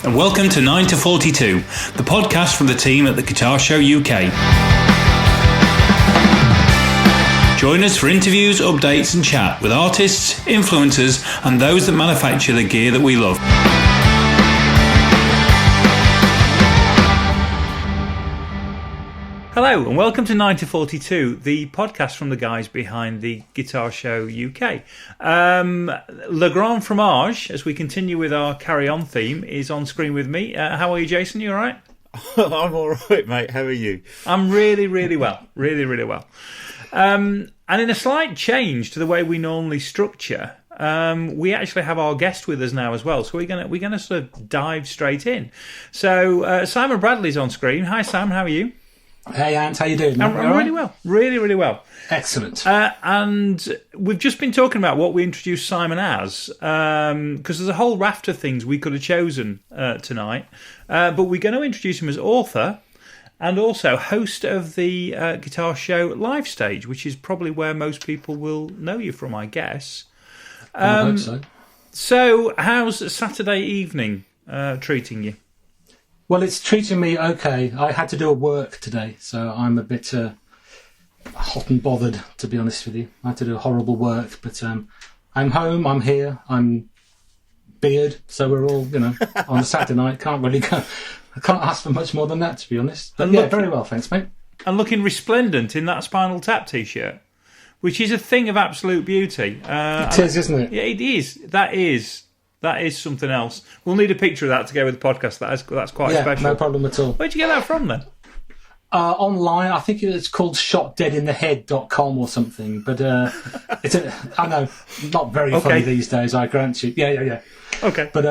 and welcome to 9 to 42, the podcast from the team at the Guitar Show UK. Join us for interviews, updates and chat with artists, influencers and those that manufacture the gear that we love. Hello and welcome to 9 to 42, the podcast from the guys behind the Guitar Show UK. Le Grand Fromage, as we continue with our Carry On theme, is on screen with me. How are you, Jason? You all right? I'm all right, mate. How are you? I'm really, really well. Really, really well. And in a slight change to the way we normally structure, we actually have our guest with us now as well. So we're gonna sort of dive straight in. So Simon Bradley's on screen. Hi, Sam. How are you? Hey Ant, how you doing? I'm really well, really well. Excellent. And we've just been talking about what we introduced Simon as, because there's a whole raft of things we could have chosen tonight, but we're going to introduce him as author and also host of the Guitar Show live stage, which is probably where most people will know you from, I guess. I hope so. So how's Saturday evening treating you? Well, it's treating me okay. I had to do a work today, so I'm a bit hot and bothered, to be honest with you. I had to do horrible work, but I'm home, I'm here, I'm beard, so we're all, on a Saturday night. Can't really go. I can't ask for much more than that, to be honest. But yeah, very well, thanks, mate. And looking resplendent in that Spinal Tap t-shirt, which is a thing of absolute beauty. It is, isn't it? Yeah, it is. That is something else. We'll need a picture of that to go with the podcast. That's quite special. No problem at all. Where'd you get that from then? Online, I think it's called shotdeadinthehead.com or something. But I know, not very funny these days, I grant you. Yeah. Okay. But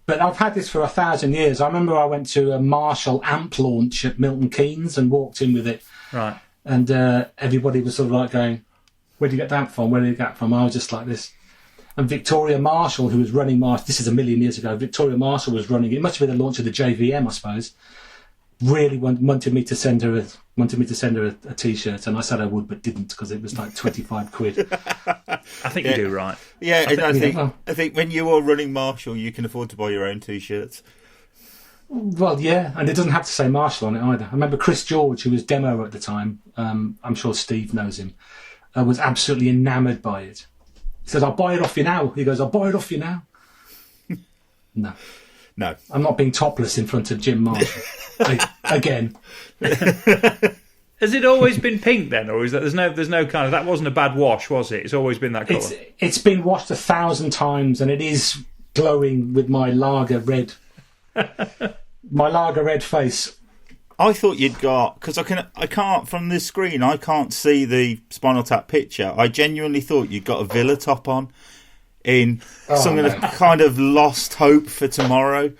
I've had this for 1,000 years. I remember I went to a Marshall amp launch at Milton Keynes and walked in with it. Right. And everybody was sort of like going, "Where do you get that from? Where do you get that from?" I was just like this. And Victoria Marshall, who was running Marshall, this is a million years ago, Victoria Marshall was running it. It must have been the launch of the JVM, I suppose. Really wanted me to send her a t-shirt, and I said I would, but didn't, because it was like 25 quid. I think you do right. Yeah, I think when you are running Marshall, you can afford to buy your own t-shirts. Well, yeah, and it doesn't have to say Marshall on it either. I remember Chris George, who was demo at the time, I'm sure Steve knows him, was absolutely enamoured by it. He says, "I'll buy it off you now." He goes, "I'll buy it off you now." No. I'm not being topless in front of Jim Marshall. Again. Has it always been pink then, or is that there's no kind of, that wasn't a bad wash, was it? It's always been that colour. It's been washed 1,000 times, and it is glowing with my lager red face. I thought you'd got, because I can't from this screen, I can't see the Spinal Tap picture. I genuinely thought you'd got a Villa top on in some kind of lost hope for tomorrow.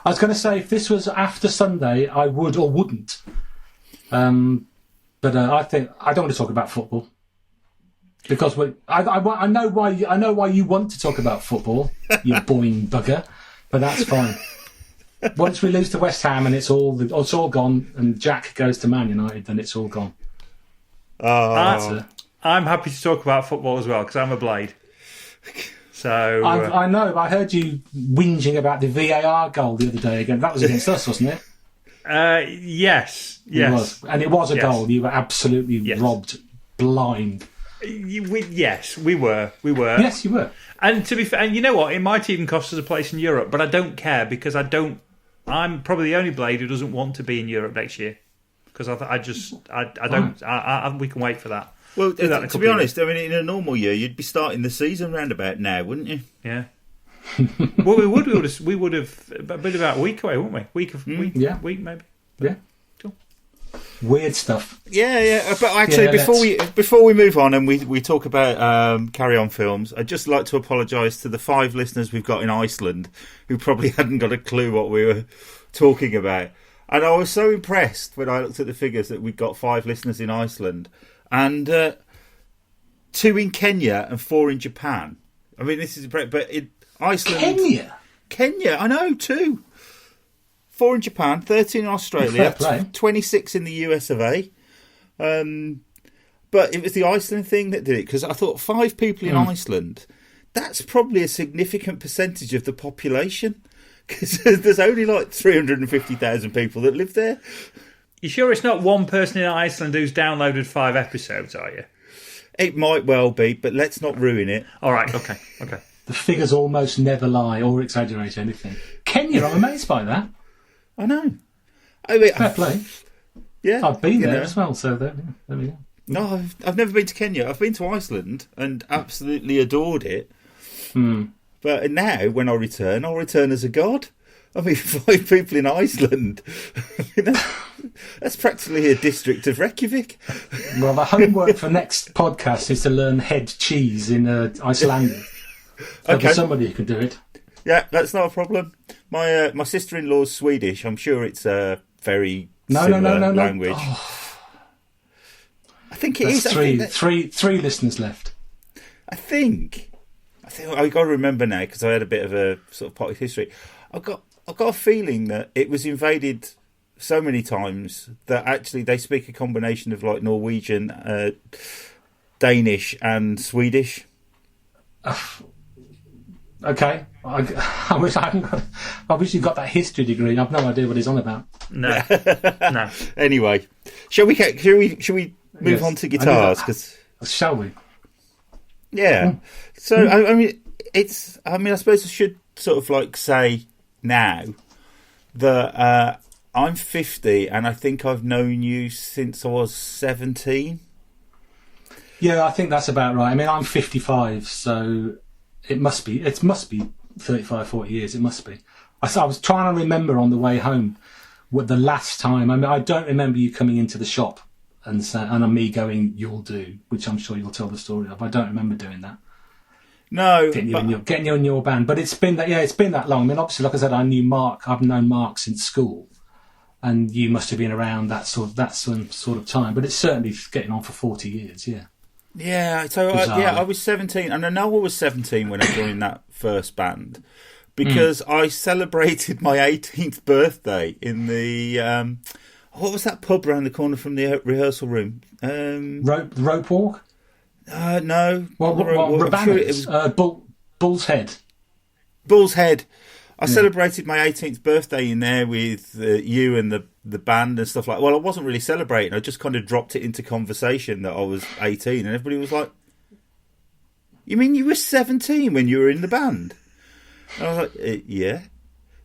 I was going to say, if this was after Sunday, I would or wouldn't. But I think I don't want to talk about football because I know why you want to talk about football, you boing bugger. But that's fine. Once we lose to West Ham and it's all gone, and Jack goes to Man United, then it's all gone. I'm happy to talk about football as well because I'm a blade. So I know. I heard you whinging about the VAR goal the other day again. That was against us, wasn't it? Yes. It was. And it was a goal. You were absolutely robbed blind. Yes, we were. Yes, you were. And to be fair, and you know what? It might even cost us a place in Europe, but I don't care because I'm probably the only blade who doesn't want to be in Europe next year because I don't. We can wait for that. Well, to be honest, I mean, in a normal year, you'd be starting the season round about now, wouldn't you? Yeah. Well, we would have been about a week away, wouldn't we? Week maybe. Yeah. Cool. Weird stuff. Yeah. But actually, before we move on and we talk about Carry On films, I'd just like to apologise to the 5 listeners we've got in Iceland who probably hadn't got a clue what we were talking about. And I was so impressed when I looked at the figures that we've got 5 listeners in Iceland and 2 in Kenya and 4 in Japan. I mean, this is but in Iceland, Kenya, I know, 2. 4 in Japan, 13 in Australia, 26 in the US of A. But it was the Iceland thing that did it, because I thought 5 people in Iceland, that's probably a significant percentage of the population. Because there's only like 350,000 people that live there. You sure it's not one person in Iceland who's downloaded 5 episodes, are you? It might well be, but let's not ruin it. All right, okay. The figures almost never lie or exaggerate anything. Kenya, I'm amazed by that. I know. I mean, Fair play. Yeah, I've been there as well, so there we go. No, I've never been to Kenya. I've been to Iceland and absolutely adored it. But now, when I return, I'll return as a god. I mean, 5 people in Iceland. That's practically a district of Reykjavik. Well, the homework for next podcast is to learn head cheese in Icelandic. Okay. There's somebody who can do it. Yeah, that's not a problem. My sister-in-law's Swedish. I'm sure it's a very similar language. Oh. I think it That's is. Three listeners left. I think I got to remember now because I had a bit of a sort of potty history. I've got a feeling that it was invaded so many times that actually they speak a combination of like Norwegian, Danish, and Swedish. Okay, I wish you got that history degree. I've no idea what he's on about. No. Anyway, shall we move on to guitars? Shall we? Yeah. So I mean, I suppose I should sort of like say now that I'm 50 and I think I've known you since I was 17. Yeah, I think that's about right. I mean, I'm 55, so it must be 35, 40 years. It must be. I was trying to remember on the way home what the last time. I mean, I don't remember you coming into the shop and me going, "You'll do," which I'm sure you'll tell the story of. I don't remember doing that. No, getting you in your band. But it's been that long. I mean, obviously, like I said, I knew Mark. I've known Mark since school, and you must have been around that sort of time. But it's certainly getting on for 40 years. Yeah. Yeah. So I was 17, and I know I was 17 when I joined that first band because I celebrated my 18th birthday in the what was that pub around the corner from the rehearsal room? Rope Walk. No. Bull's Head. Bull's Head. I celebrated my 18th birthday in there with you and the band and stuff like that. Well, I wasn't really celebrating. I just kind of dropped it into conversation that I was 18 and everybody was like, "You mean you were 17 when you were in the band?" And I was like, "Yeah."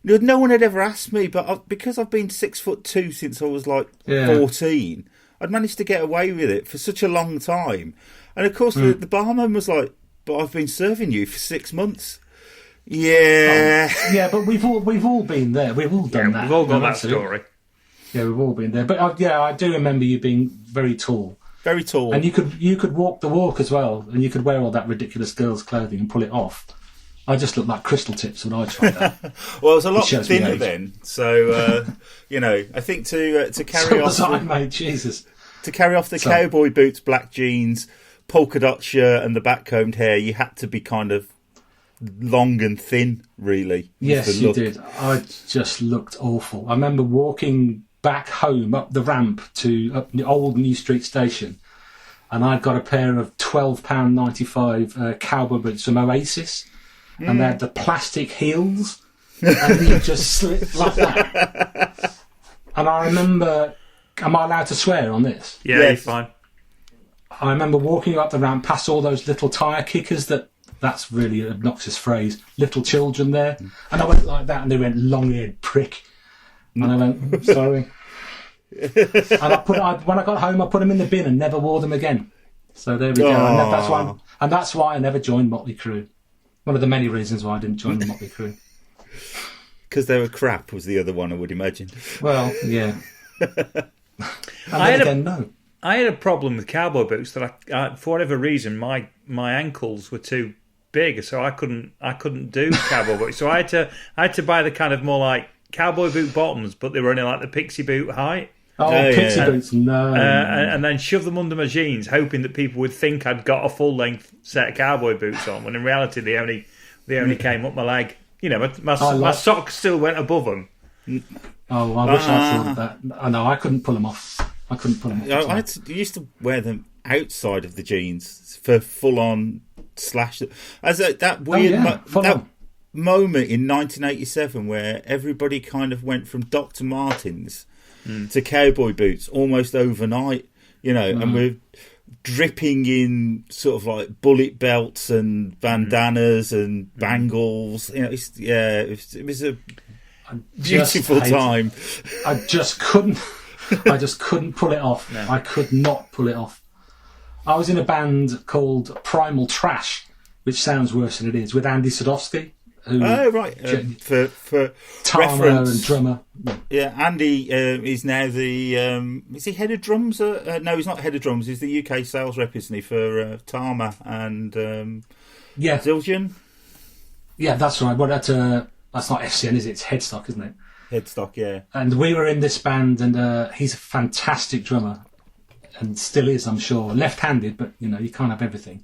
No one had ever asked me, but because I've been 6'2" since I was like 14, I'd managed to get away with it for such a long time. And of course, the barman was like, "But I've been serving you for 6 months." Yeah, but we've all been there. We've all done that. We've all got that story. Yeah, we've all been there. But I do remember you being very tall. Very tall, and you could walk the walk as well, and you could wear all that ridiculous girls' clothing and pull it off. I just looked like crystal tips when I tried that. Well, it was a lot thinner then, so I think to carry off, mate, Jesus, to carry off the cowboy boots, black jeans, polka dot shirt, and the back-combed hair, you had to be kind of long and thin, really. Yes, you did. I just looked awful. I remember walking back home up the ramp to the old New Street station, and I'd got a pair of £12.95 cowboy boots from Oasis. And they had the plastic heels, and you just slipped like that. And I remember, am I allowed to swear on this? Yeah, yes. You're fine. I remember walking up the ramp past all those little tyre kickers that's really an obnoxious phrase, little children there. And I went like that, and they went, "Long-eared prick." And I went, "Sorry." And when I got home, I put them in the bin and never wore them again. So there we go. And that's why I never joined Motley Crue. One of the many reasons why I didn't join the Motley Crue. Because they were crap was the other one, I would imagine. Well, yeah. I had a problem with cowboy boots that I for whatever reason, my ankles were too big, so I couldn't do cowboy boots. So I had to buy the kind of more like cowboy boot bottoms, but they were only like the pixie boot height. Pixie boots, no. And then shove them under my jeans, hoping that people would think I'd got a full-length set of cowboy boots on, when in reality they only came up my leg. You know, my socks still went above them. Oh, I wish I thought of that. No, I couldn't pull them off. I used to wear them outside of the jeans for full-on slash. As that weird... moment in 1987 where everybody kind of went from Dr. Martens to cowboy boots almost overnight, and we're dripping in sort of like bullet belts and bandanas and bangles. It was a beautiful time. I just couldn't pull it off. No. I could not pull it off. I was in a band called Primal Trash, which sounds worse than it is, with Andy Sadowski. For Tama reference, and drummer. Yeah, Andy is now the is he head of drums? No, he's not head of drums. He's the UK sales rep, isn't he, for Tama and Zildjian? Yeah, that's right. Well, that's not FCN, is it? It's Headstock, isn't it? Headstock, yeah. And we were in this band, and he's a fantastic drummer, and still is, I'm sure. Left-handed, but you can't have everything.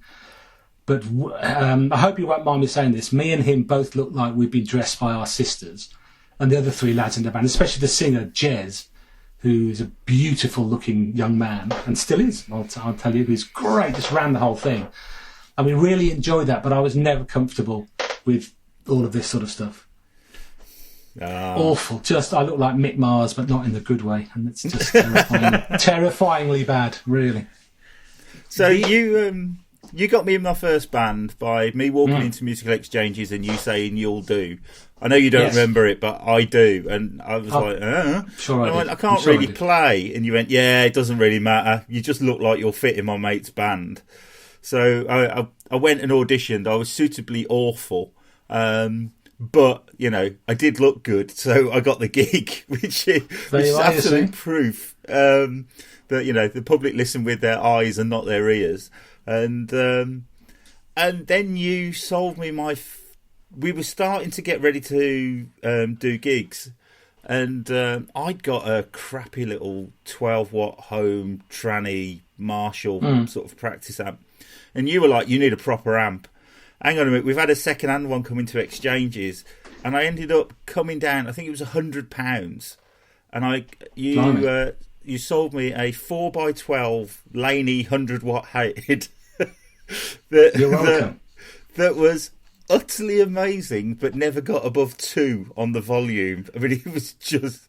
But I hope you won't mind me saying this. Me and him both look like we've been dressed by our sisters. And the other three lads in the band, especially the singer, Jez, who's a beautiful-looking young man, and still is, I'll tell you. He's great, just ran the whole thing. And we really enjoyed that, but I was never comfortable with all of this sort of stuff. Awful. I look like Mick Mars, but not in the good way. And it's just terrifyingly bad, really. So you got me in my first band by me walking into musical exchanges and you saying you'll do. I know you don't remember it, but I do. And I was Sure I went, I can't really play. And you went, yeah, it doesn't really matter. You just look like you'll fit in my mate's band. So I went and auditioned. I was suitably awful. But, I did look good. So I got the gig, which is absolute proof that, the public listen with their eyes and not their ears. And then you sold me we were starting to get ready to do gigs, and I'd got a crappy little 12-watt home tranny Marshall sort of practice amp, and you were like, you need a proper amp. Hang on a minute, we've had a second-hand one come into exchanges, and I ended up coming down, I think it was £100, and you sold me a 4x12 Laney 100-watt head. You're welcome. That was utterly amazing, but never got above 2 on the volume. I mean, it was just...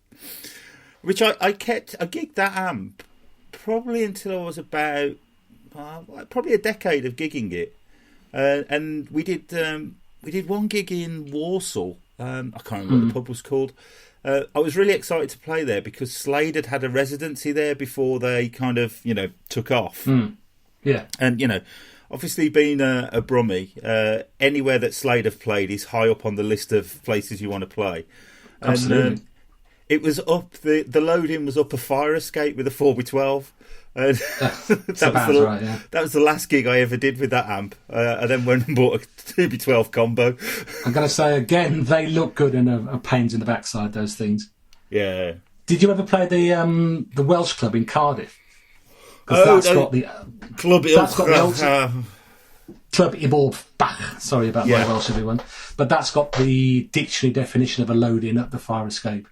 Which I gigged that amp probably until I was about... probably a decade of gigging it. And we did one gig in Warsaw. I can't remember what the pub was called. I was really excited to play there because Slade had a residency there before they kind of, took off. Yeah. And, obviously being a Brummie, anywhere that Slade have played is high up on the list of places you want to play. Absolutely. And it was up, the loading was up a fire escape with a 4x12. And that was the last gig I ever did with that amp. I then went and bought a 2x12 combo. I'm going to say again, they look good and are pains in the backside, those things. Yeah. Did you ever play the Welsh Club in Cardiff? Because that's got the Club Ibor Bach. Sorry about my Welsh, everyone. But that's got the dictionary definition of a load-in up the fire escape.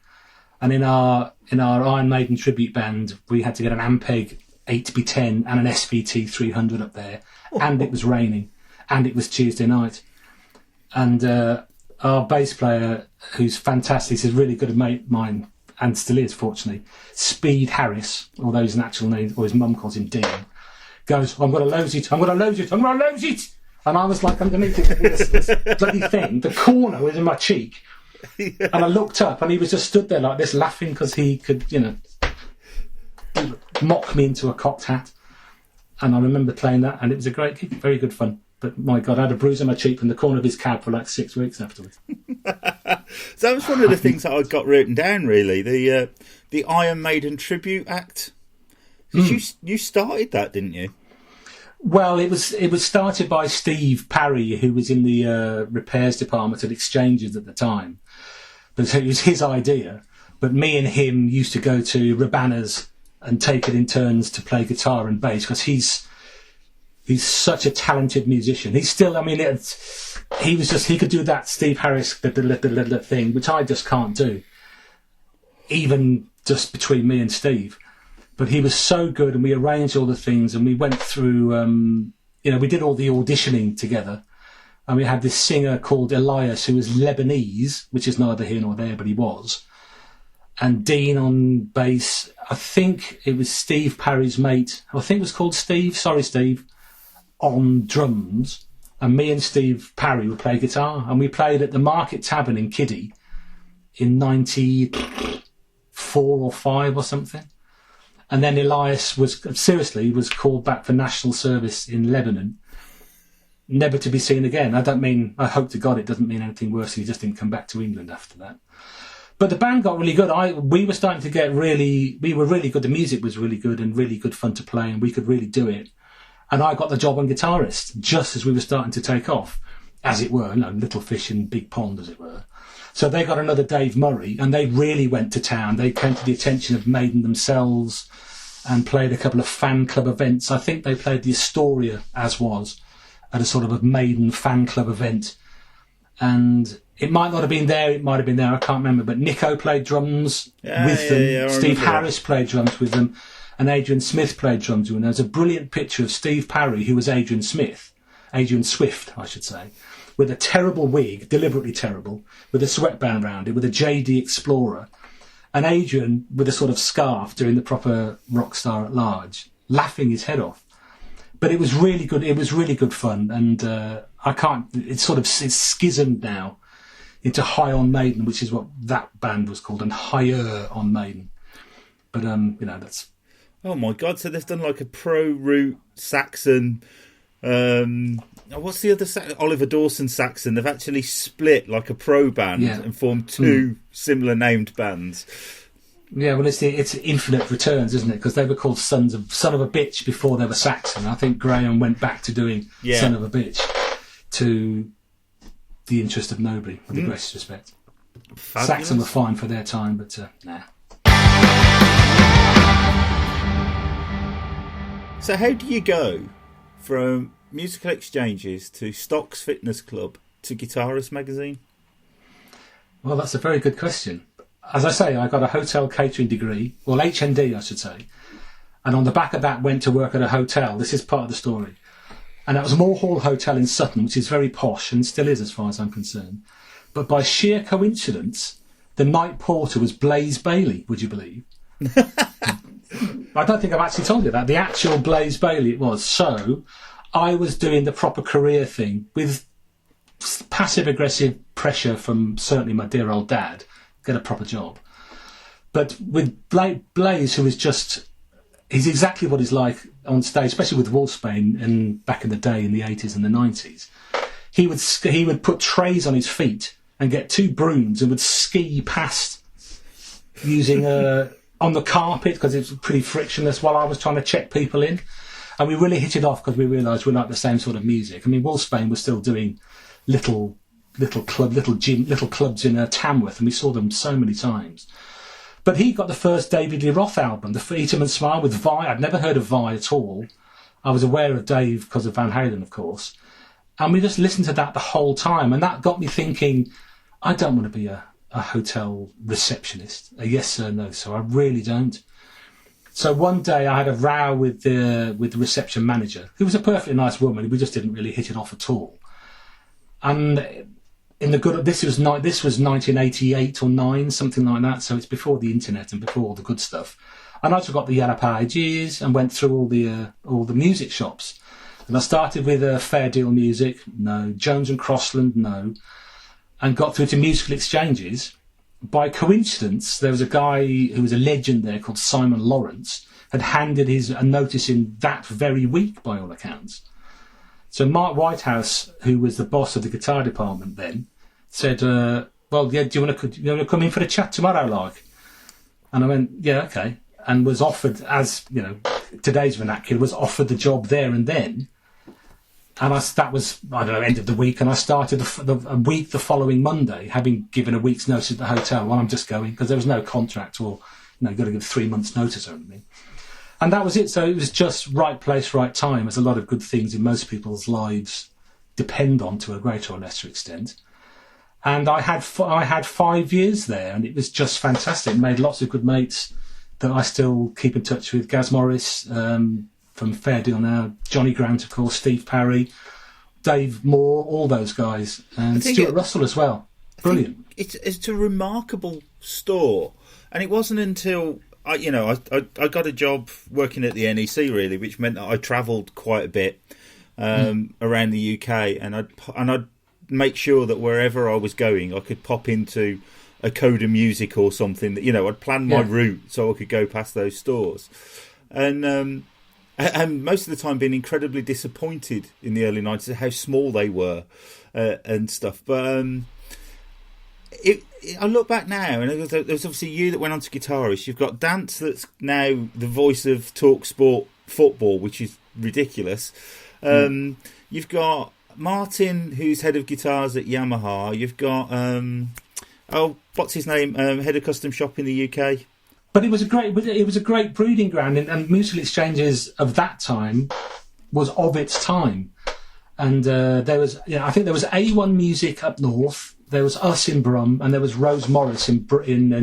And in our Iron Maiden tribute band, we had to get an Ampeg 8x10 and an SVT 300 up there, and it was raining, and it was Tuesday night. And our bass player, who's fantastic, is really good a mate mine, and still is, fortunately, Speed Harris, although his actual name, or his mum calls him Dean, goes, I'm going to lose it. And I was like underneath this bloody thing. The corner was in my cheek. And I looked up, and he was just stood there like this, laughing because he could, mock me into a cocked hat. And I remember playing that, and it was a great gig, very good fun. But my God, I had a bruise on my cheek from the corner of his cab for like 6 weeks afterwards. So that was one of the things that I got written down, really. The Iron Maiden tribute act. You started that, didn't you? Well, it was started by Steve Parry, who was in the repairs department at Exchanges at the time. But it was his idea. But me and him used to go to Rabana's and take it in turns to play guitar and bass, because he's such a talented musician. He's still, he could do that Steve Harris thing, which I just can't do, even just between me and Steve. But he was so good, and we arranged all the things, and we went through, we did all the auditioning together. And we had this singer called Elias, who was Lebanese, which is neither here nor there, but he was. And Dean on bass. I think it was Steve Parry's mate. I think it was called Steve. Sorry, Steve. On drums. And me and Steve Parry would play guitar. And we played at the Market Tavern in Kiddie in 94 or 5 or something. And then Elias was called back for national service in Lebanon, never to be seen again. I hope to God it doesn't mean anything worse. He just didn't come back to England after that. But the band got really good. We were starting to we were really good. The music was really good and really good fun to play, and we could really do it. And I got the job on Guitarist just as we were starting to take off, as it were, little fish in big pond, as it were. So they got another Dave Murray, and they really went to town. They came to the attention of Maiden themselves and played a couple of fan club events. I think they played the Astoria, as was, at a sort of a Maiden fan club event. And it might not have been there, it might have been there, I can't remember. But Nico played drums with them. Yeah, Steve Harris played drums with them. And Adrian Smith played drums with them. There's a brilliant picture of Steve Parry, who was Adrian Swift, I should say, with a terrible wig, deliberately terrible, with a sweatband around it, with a JD Explorer, and Adrian with a sort of scarf doing the proper rock star at large, laughing his head off. But it was really good. It was really good fun, and it's schismed now into High on Maiden, which is what that band was called, and Higher on Maiden. But that's. Oh my God! So they've done like a pro root Saxon. What's the other Oliver Dawson Saxon? They've actually split like a pro band and formed two similar named bands. Yeah, well, it's Infinite Returns, isn't it? Because they were called Son of a Bitch before they were Saxon. I think Graham went back to doing Son of a Bitch to the interest of nobody, with the greatest respect. Fabulous. Saxon were fine for their time, but nah. So how do you go from Musical Exchanges to Stocks Fitness Club to Guitarist magazine? Well, that's a very good question. As I say, I got a hotel catering degree, well, HND, I should say. And on the back of that, went to work at a hotel. This is part of the story. And that was Moor Hall Hotel in Sutton, which is very posh and still is as far as I'm concerned. But by sheer coincidence, the night porter was Blaze Bailey, would you believe? I don't think I've actually told you that. The actual Blaze Bailey it was. So I was doing the proper career thing with passive-aggressive pressure from certainly my dear old dad, get a proper job. But with Blaze, who is he's exactly what he's like on stage, especially with Wolfsbane and back in the day in the 80s and the 90s. He would put trays on his feet and get 2 brooms and would ski past using on the carpet because it was pretty frictionless while I was trying to check people in. And we really hit it off because we realised we liked the same sort of music. I mean, Wolfsbane was still doing little clubs in Tamworth, and we saw them so many times. But he got the first David Lee Roth album, The Eat 'em and Smile, with Vi. I'd never heard of Vi at all. I was aware of Dave because of Van Halen, of course. And we just listened to that the whole time. And that got me thinking, I don't want to be a hotel receptionist, a yes sir, no sir. I really don't. So one day I had a row with the reception manager, who was a perfectly nice woman. We just didn't really hit it off at all. And this was 1988 or 9, something like that. So it's before the internet and before all the good stuff. And I just got the Yellow Pages and went through all the music shops. And I started with Fair Deal Music, no. Jones and Crossland, no. And got through to Musical Exchanges. By coincidence, there was a guy who was a legend there called Simon Lawrence, had handed a notice in that very week, by all accounts. So Mark Whitehouse, who was the boss of the guitar department then, said, well, yeah, do you want to come in for a chat tomorrow, like? And I went, yeah, okay. And was offered, as, today's vernacular, was offered the job there and then. And that was, I don't know, end of the week. And I started a week the following Monday, having given a week's notice at the hotel. Well, I'm just going, because there was no contract or, you've got to give 3 months' notice or anything. And that was it. So it was just right place, right time, as a lot of good things in most people's lives depend on to a greater or lesser extent. And I had 5 years there, and it was just fantastic. Made lots of good mates that I still keep in touch with. Gaz Morris, from Fair Deal now, Johnny Grant, of course, Steve Parry, Dave Moore, all those guys, and Stuart Russell as well. Brilliant. It's a remarkable store, and it wasn't until I got a job working at the NEC really, which meant that I travelled quite a bit around the UK, and I'd make sure that wherever I was going, I could pop into a Coda Music or something. That I'd plan my route so I could go past those stores, and most of the time being incredibly disappointed in the early 90s at how small they were and stuff. But I look back now, and there was obviously you that went on to Guitarist. You've got Dance, that's now the voice of Talk Sport Football, which is ridiculous. You've got Martin, who's head of guitars at Yamaha. You've got what's his name? Head of custom shop in the UK. But it was a great breeding ground, and Musical Exchanges of that time was of its time. And there was, I think there was A1 Music up north, there was us in Brum, and there was Rose Morris in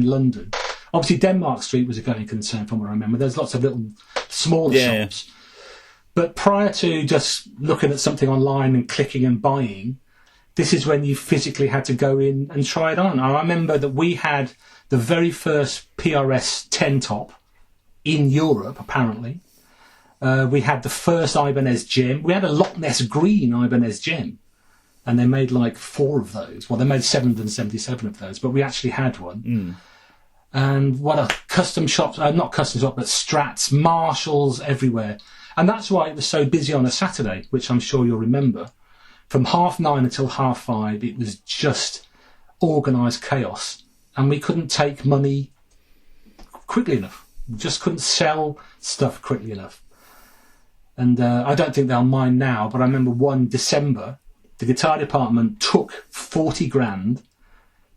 London. Obviously, Denmark Street was a going concern, from what I remember. There's lots of little smaller shops. But prior to just looking at something online and clicking and buying, this is when you physically had to go in and try it on. I remember that we had the very first PRS 10 top in Europe, apparently. We had the first Ibanez Gem. We had a Loch Ness Green Ibanez Gem. And they made like 4 of those. Well, they made 777 of those, but we actually had one. And what a custom shops, not custom shop, but Strats, Marshalls, everywhere. And that's why it was so busy on a Saturday, which I'm sure you'll remember. From 9:30 until 5:30, it was just organised chaos. And we couldn't take money quickly enough. We just couldn't sell stuff quickly enough. And I don't think they'll mind now, but I remember one December, the guitar department took 40 grand,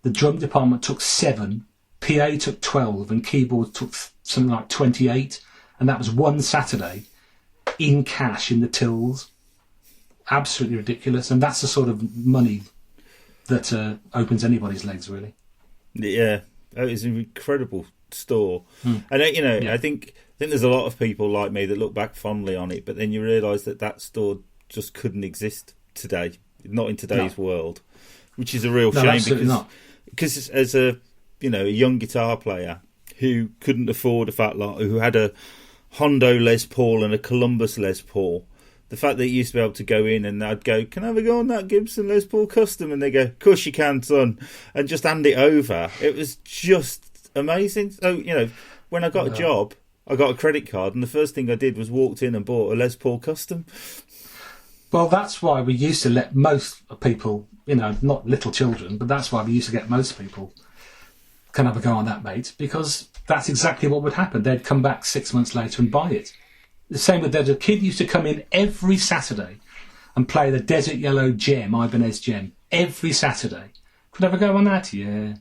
the drum department took 7, PA took 12, and keyboard took something like 28. And that was one Saturday in cash in the tills. Absolutely ridiculous. And that's the sort of money that opens anybody's legs, really. Yeah, it was an incredible store. And I think there's a lot of people like me that look back fondly on it, but then you realise that store just couldn't exist today, not in today's world, which is a real shame, because as a young guitar player who couldn't afford a fat lot, who had a Hondo Les Paul and a Columbus Les Paul, the fact that you used to be able to go in and I'd go, can I have a go on that Gibson Les Paul Custom? And they go, of course you can, son, and just hand it over. It was just amazing. So, when I got a job, I got a credit card, and the first thing I did was walked in and bought a Les Paul Custom. Well, that's why we used to let most people, not little children, but that's why we used to get most people, can have a go on that, mate, because that's exactly what would happen. They'd come back 6 months later and buy it. The same with a kid used to come in every Saturday and play the Desert Yellow Gem, Ibanez Gem, every Saturday. Could I have a go on that? Yeah.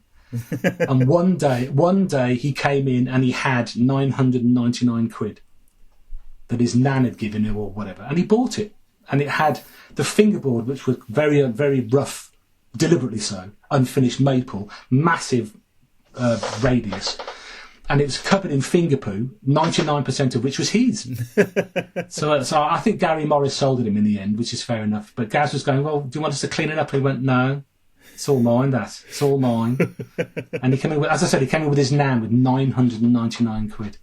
And one day he came in and he had 999 quid that his nan had given him or whatever, and he bought it. And it had the fingerboard, which was very, very rough, deliberately so, unfinished maple, massive radius. And it was covered in finger poo, 99% of which was his. So I think Gary Morris sold it him in the end, which is fair enough. But Gaz was going, well, do you want us to clean it up? And he went, no, it's all mine, it's all mine. And he came in with, as I said, he came in with his nan with 999 quid.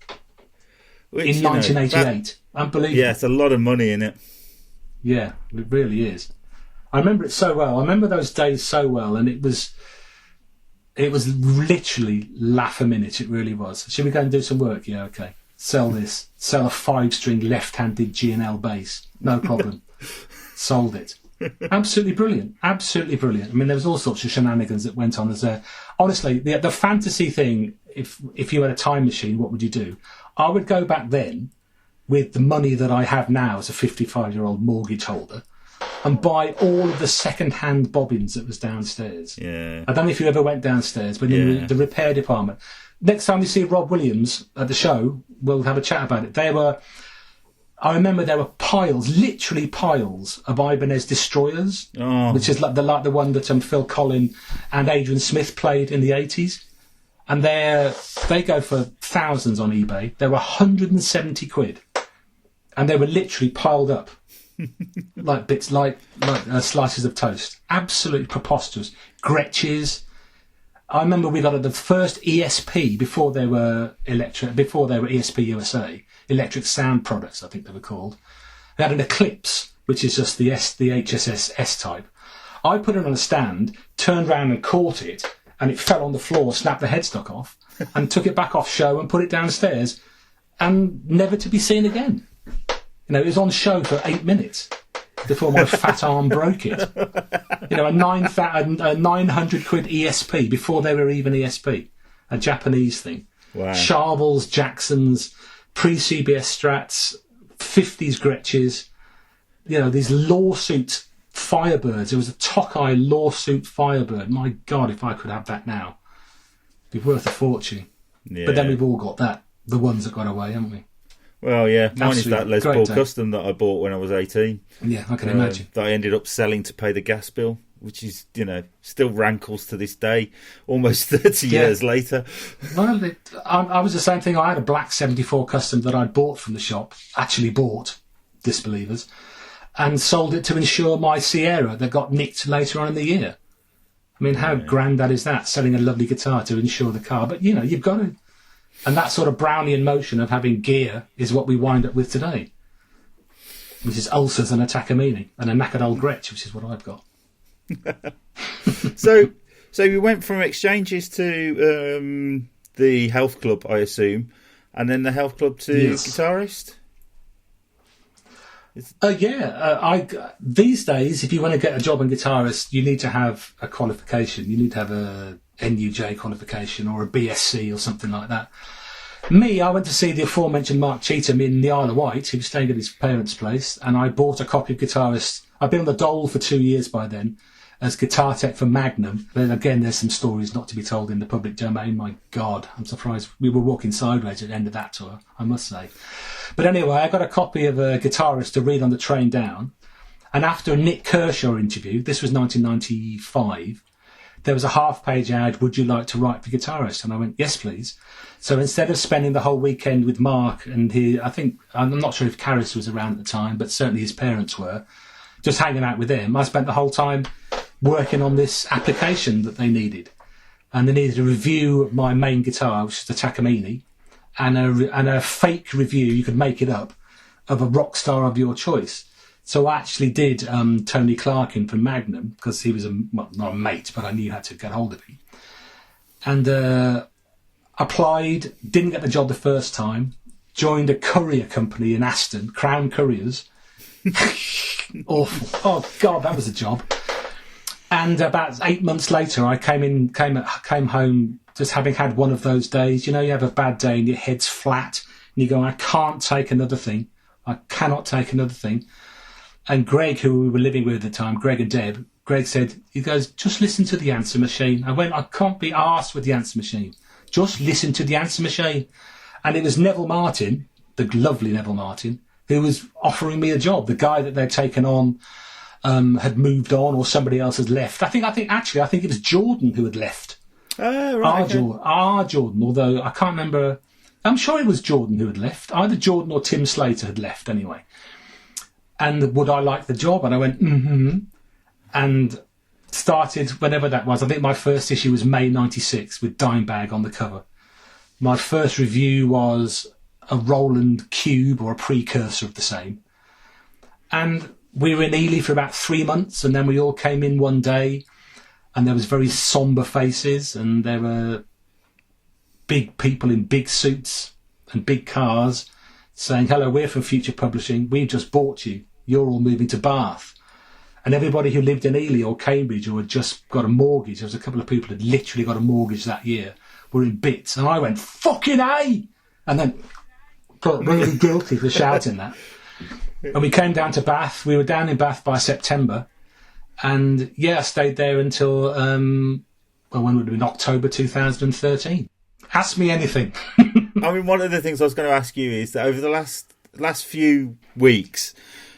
Which, in 1988. Unbelievable. Yeah, it's a lot of money in it. Yeah, it really is. I remember it so well. I remember those days so well, and it was literally laugh a minute. It really was. Should we go and do some work? Yeah, okay. Sell this. Sell a 5-string left-handed G&L bass. No problem. Sold it. Absolutely brilliant. Absolutely brilliant. I mean, there was all sorts of shenanigans that went on as there. Honestly, the fantasy thing, if you had a time machine, what would you do? I would go back then with the money that I have now as a 55-year-old mortgage holder and buy all of the second-hand bobbins that was downstairs. Yeah. I don't know if you ever went downstairs, but in the repair department. Next time you see Rob Williams at the show, we'll have a chat about it. I remember there were literally piles of Ibanez Destroyers, which is like the one that Phil Collin and Adrian Smith played in the 80s. And they go for thousands on eBay. They were 170 quid. And they were literally piled up like bits like slices of toast. Absolutely preposterous. Gretches. I remember we got the first ESP before they were ESP USA, Electric Sound Products, I think they were called. They had an Eclipse, which is just the HSS S-type. I put it on a stand, turned around and caught it, and it fell on the floor, snapped the headstock off, and took it back off show and put it downstairs, and never to be seen again. It was on show for 8 minutes before my fat arm broke it. A 900 quid ESP before they were even ESP, a Japanese thing. Wow. Sharbles, Jacksons, pre-CBS Strats, 50s Gretches, these lawsuit Firebirds. It was a Tokai lawsuit Firebird. My God, if I could have that now, it'd be worth a fortune. Yeah. But then we've all got that, the ones that got away, haven't we? Well, yeah, mine is that Les Paul Custom that I bought when I was 18. Yeah, I can imagine. That I ended up selling to pay the gas bill, which is, still rankles to this day, almost 30 years later. Well, I was the same thing. I had a black 74 Custom that I'd bought from the shop, actually bought, disbelievers, and sold it to insure my Sierra that got nicked later on in the year. I mean, how grandad is that, selling a lovely guitar to insure the car? But, you've got to... And that sort of Brownian motion of having gear is what we wind up with today, which is ulcers and a Takamine and a knackered old Gretsch, which is what I've got. So you went from exchanges to the health club, I assume, and then the health club to Guitarist? These days, if you want to get a job in Guitarist, you need to have a qualification. You need to have a NUJ qualification or a BSc or something like that. Me, I went to see the aforementioned Mark Cheetham in the Isle of Wight. He was staying at his parents' place, and I bought a copy of Guitarist. I've been on the dole for 2 years by then as guitar tech for Magnum. Then again, there's some stories not to be told in the public domain. My God, I'm surprised we were walking sideways at the end of that tour, I must say. But anyway, I got a copy of a Guitarist to read on the train down. And after a Nick Kershaw interview, this was 1995, there was a half-page ad, would you like to write for Guitarist? And I went, yes, please. So instead of spending the whole weekend with Mark and I'm not sure if Karis was around at the time, but certainly his parents were, just hanging out with him, I spent the whole time working on this application that they needed. And they needed a review of my main guitar, which is the Takamine, and a fake review, you could make it up, of a rock star of your choice. So I actually did Tony Clarkin from Magnum, because he was not a mate, but I knew how to get hold of him. And applied, didn't get the job the first time, joined a courier company in Aston, Crown Couriers. Awful. Oh, God, that was a job. And about 8 months later, I came home just having had one of those days. You have a bad day and your head's flat, and you go, I can't take another thing. I cannot take another thing. And Greg, who we were living with at the time, Greg and Deb, Greg said, he goes, just listen to the answer machine. I went, I can't be arsed with the answer machine. Just listen to the answer machine. And it was Neville Martin, the lovely Neville Martin, who was offering me a job. The guy that they'd taken on had moved on, or somebody else had left. I think it was Jordan who had left. Oh, right. Jordan, although I can't remember. I'm sure it was Jordan who had left. Either Jordan or Tim Slater had left anyway. And would I like the job? And I went, mm-hmm. And started whenever that was. I think my first issue was May 96 with Dimebag on the cover. My first review was a Roland Cube, or a precursor of the same. And we were in Ely for about 3 months, and then we all came in one day, and there was very sombre faces, and there were big people in big suits and big cars saying, hello, we're from Future Publishing, we've just bought you, you're all moving to Bath. And everybody who lived in Ely or Cambridge or had just got a mortgage, there was a couple of people who had literally got a mortgage that year, were in bits. And I went, fucking A! And then got really guilty for shouting that. And we came down to Bath. We were down in Bath by September. And I stayed there until, when would it have been? October 2013. Ask me anything. I mean, one of the things I was going to ask you is that over the last few weeks,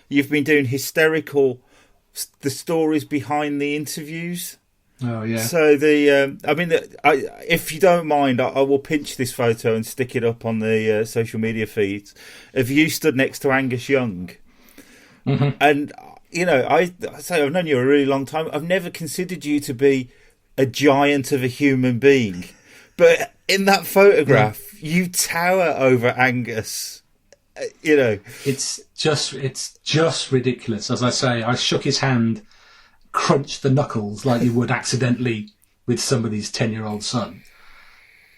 you've been doing the stories behind the interviews. Oh, yeah. So if you don't mind, I will pinch this photo and stick it up on the social media feeds of you stood next to Angus Young. And, I say I've known you a really long time. I've never considered you to be a giant of a human being. But in that photograph, you tower over Angus. It's just ridiculous. As I say, I shook his hand, crunched the knuckles like you would accidentally with somebody's 10-year-old son.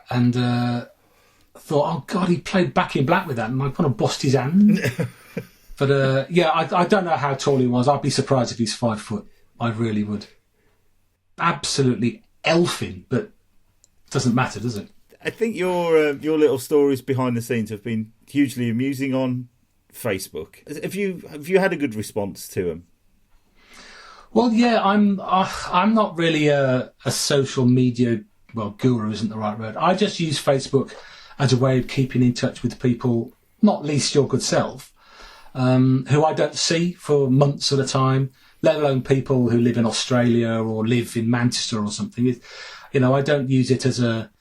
And thought, oh God, he played Back in Black with that, and I kind of bossed his hand. But I don't know how tall he was. I'd be surprised if he's 5 foot. I really would. Absolutely elfin, but doesn't matter, does it? I think your little stories behind the scenes have been hugely amusing on Facebook. Have you had a good response to them? Well, yeah, I'm not really a social media guru isn't the right word. I just use Facebook as a way of keeping in touch with people, not least your good self, who I don't see for months at a time, let alone people who live in Australia or live in Manchester or something. I don't use it as a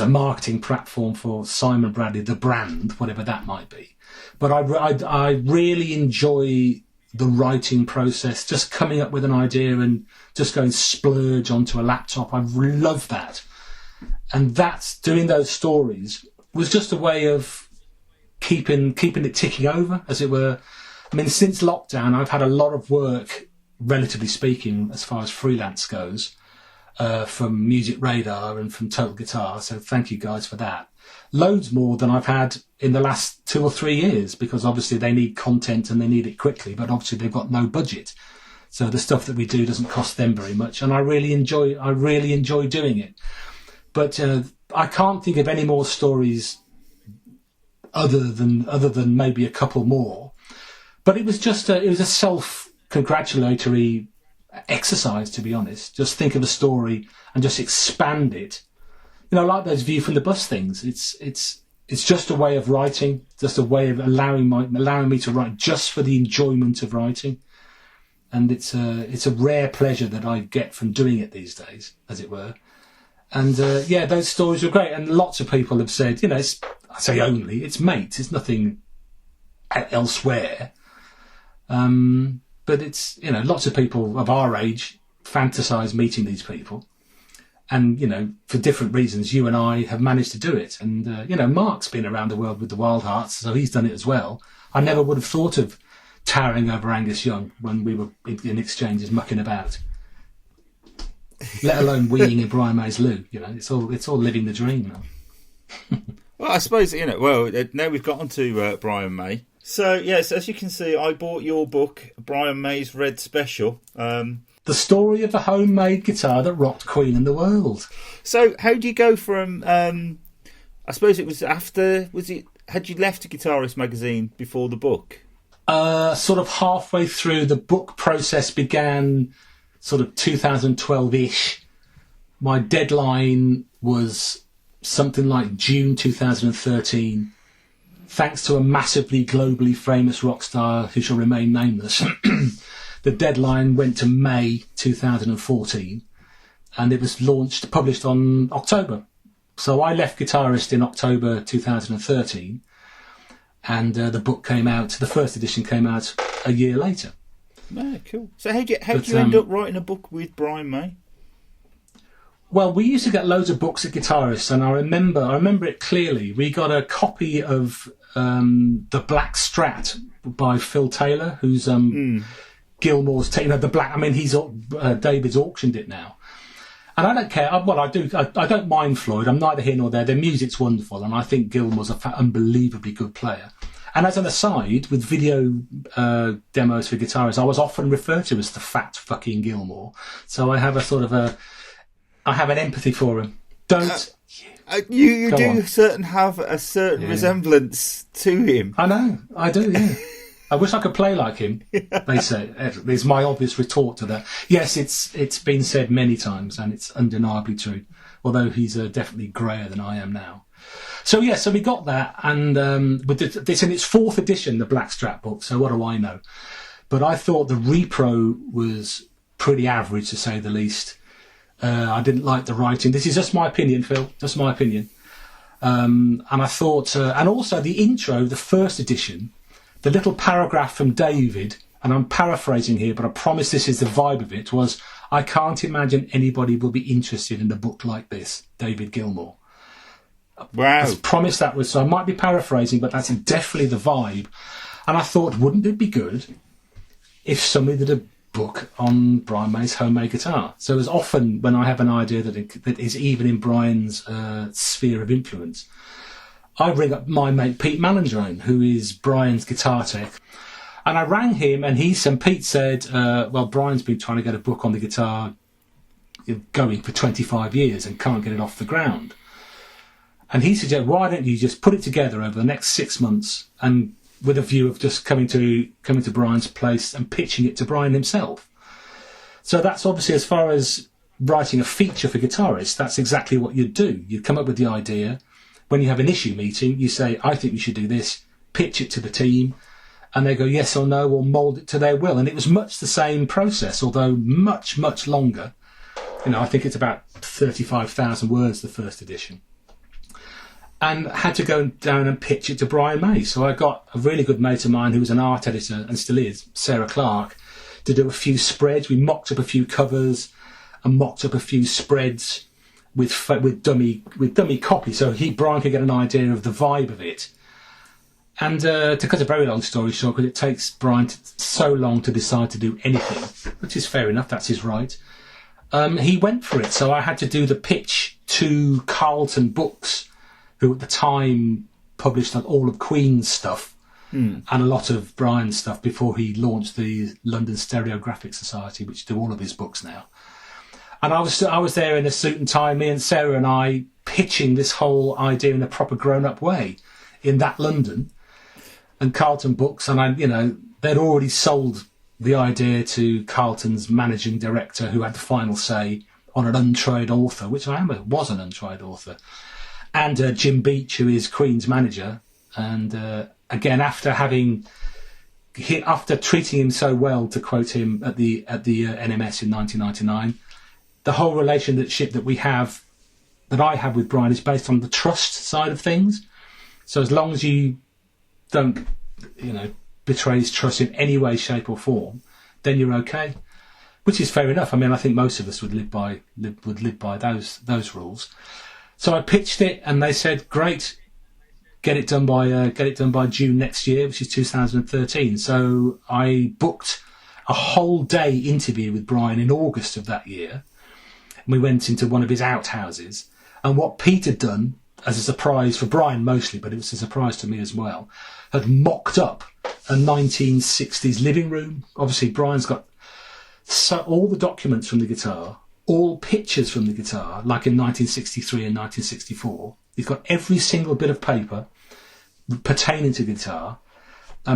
marketing platform for Simon Bradley, the brand, whatever that might be. But I really enjoy the writing process, just coming up with an idea and just going splurge onto a laptop. I love that. And that's doing those stories was just a way of keeping it ticking over, as it were. I mean, since lockdown, I've had a lot of work, relatively speaking, as far as freelance goes, from Music Radar and from Total Guitar. So thank you guys for that. Loads more than I've had in the last 2 or 3 years, because obviously they need content and they need it quickly, but obviously they've got no budget. So the stuff that we do doesn't cost them very much, and I really enjoy doing it. But I can't think of any more stories other than maybe a couple more. But it was just it was a self-congratulatory exercise, to be honest. Just think of a story and just expand it. Like those view from the bus things. It's just a way of writing, just a way of allowing me to write just for the enjoyment of writing. And it's a rare pleasure that I get from doing it these days, as it were. And those stories were great. And lots of people have said, I say only, it's mates, it's nothing elsewhere. But it's, lots of people of our age fantasize meeting these people. And, for different reasons, you and I have managed to do it. And, Mark's been around the world with the Wild Hearts, so he's done it as well. I never would have thought of towering over Angus Young when we were in exchanges mucking about. Let alone weeing in Brian May's loo. It's all living the dream now. Well, I suppose, now we've got on to Brian May. So, yes, as you can see, I bought your book, Brian May's Red Special. The story of the homemade guitar that rocked Queen and the world. So, how do you go from, I suppose it was after, had you left a Guitarist magazine before the book? Sort of halfway through, the book process began sort of 2012-ish. My deadline was something like June 2013. Thanks to a massively globally famous rock star who shall remain nameless, the deadline went to May 2014, and it was published on October. So I left Guitarist in October 2013, and the book came out, the first edition came out a year later. Yeah, cool. So how did you end up writing a book with Brian May? Well, we used to get loads of books at Guitarist, and I remember it clearly. We got a copy of The Black Strat by Phil Taylor, who's Gilmore's the black. I mean, David's auctioned it now, and I don't care. Well, I do. I don't mind Floyd. I'm neither here nor there. Their music's wonderful, and I think Gilmore's an unbelievably good player. And as an aside, with video demos for Guitarists, I was often referred to as the fat fucking Gilmore. So I have I have an empathy for him. You do have a certain resemblance to him. I know, I do, yeah. I wish I could play like him, they say. There's my obvious retort to that. Yes, it's been said many times, and it's undeniably true, although he's definitely greyer than I am now. So we got that, and with this in its 4th edition, the Black Strat book, so what do I know? But I thought the repro was pretty average, to say the least. I didn't like the writing. This is just my opinion, Phil, just my opinion. And I thought, and also the intro, the first edition, the little paragraph from David and I'm paraphrasing here, but I promise this is the vibe of it, was I can't imagine anybody will be interested in a book like this, David Gilmour. Wow. I promise that was, so I might be paraphrasing, but that's definitely the vibe. And I thought, wouldn't it be good if somebody did a book on Brian May's homemade guitar? So as often when I have an idea that is even in Brian's sphere of influence, I ring up my mate Pete Malandrone, who is Brian's guitar tech. And I rang him, and Pete said, well, Brian's been trying to get a book on the guitar going for 25 years and can't get it off the ground. And he suggested, why don't you just put it together over the next 6 months, and with a view of just coming to Brian's place and pitching it to Brian himself. So that's obviously, as far as writing a feature for Guitarist, that's exactly what you'd do. You'd come up with the idea. When you have an issue meeting, you say, I think we should do this, pitch it to the team, and they go yes or no, or mould it to their will. And it was much the same process, although much, much longer. I think it's about 35,000 words, the first edition. And had to go down and pitch it to Brian May. So I got a really good mate of mine who was an art editor and still is, Sarah Clark, to do a few spreads. We mocked up a few covers and mocked up a few spreads with dummy copy, so Brian could get an idea of the vibe of it. And to cut a very long story short, because it takes Brian so long to decide to do anything, which is fair enough, that's his right, he went for it. So I had to do the pitch to Carlton Books, who at the time published all of Queen's stuff and a lot of Brian's stuff before he launched the London Stereographic Society, which do all of his books now. And I was there in a suit and tie, me and Sarah and I, pitching this whole idea in a proper grown-up way in that London. And Carlton Books, and they'd already sold the idea to Carlton's managing director, who had the final say on an untried author, which was an untried author. And Jim Beach, who is Queen's manager, and again, after treating him so well, to quote him at the NMS in 1999, the whole relationship that I have with Brian is based on the trust side of things. So as long as you don't, betray his trust in any way, shape, or form, then you're okay. Which is fair enough. I think most of us would live by those rules. So I pitched it, and they said, "Great, get it done by June next year, which is 2013." So I booked a whole day interview with Brian in August of that year. And we went into one of his outhouses, and what Pete had done, as a surprise for Brian mostly, but it was a surprise to me as well, had mocked up a 1960s living room. Obviously, Brian's got all the documents from the guitar, all pictures from the guitar, like in 1963 and 1964. He's got every single bit of paper pertaining to guitar.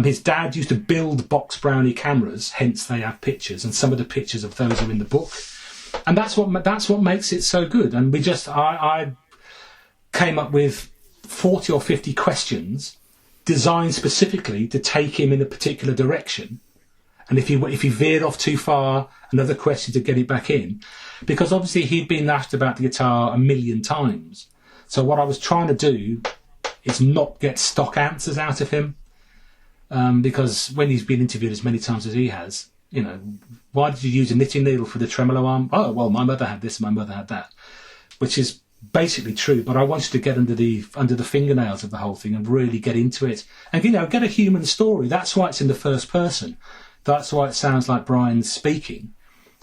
His dad used to build box brownie cameras, hence they have pictures, and some of the pictures of those are in the book. And that's what makes it so good. And I came up with 40 or 50 questions designed specifically to take him in a particular direction. And if he veered off too far, another question to get it back in. Because obviously he'd been asked about the guitar a million times. So what I was trying to do is not get stock answers out of him. Because when he's been interviewed as many times as he has, why did you use a knitting needle for the tremolo arm? Oh, well, my mother had this, my mother had that. Which is basically true, but I wanted to get under the fingernails of the whole thing and really get into it. And, get a human story. That's why it's in the first person. That's why it sounds like Brian's speaking.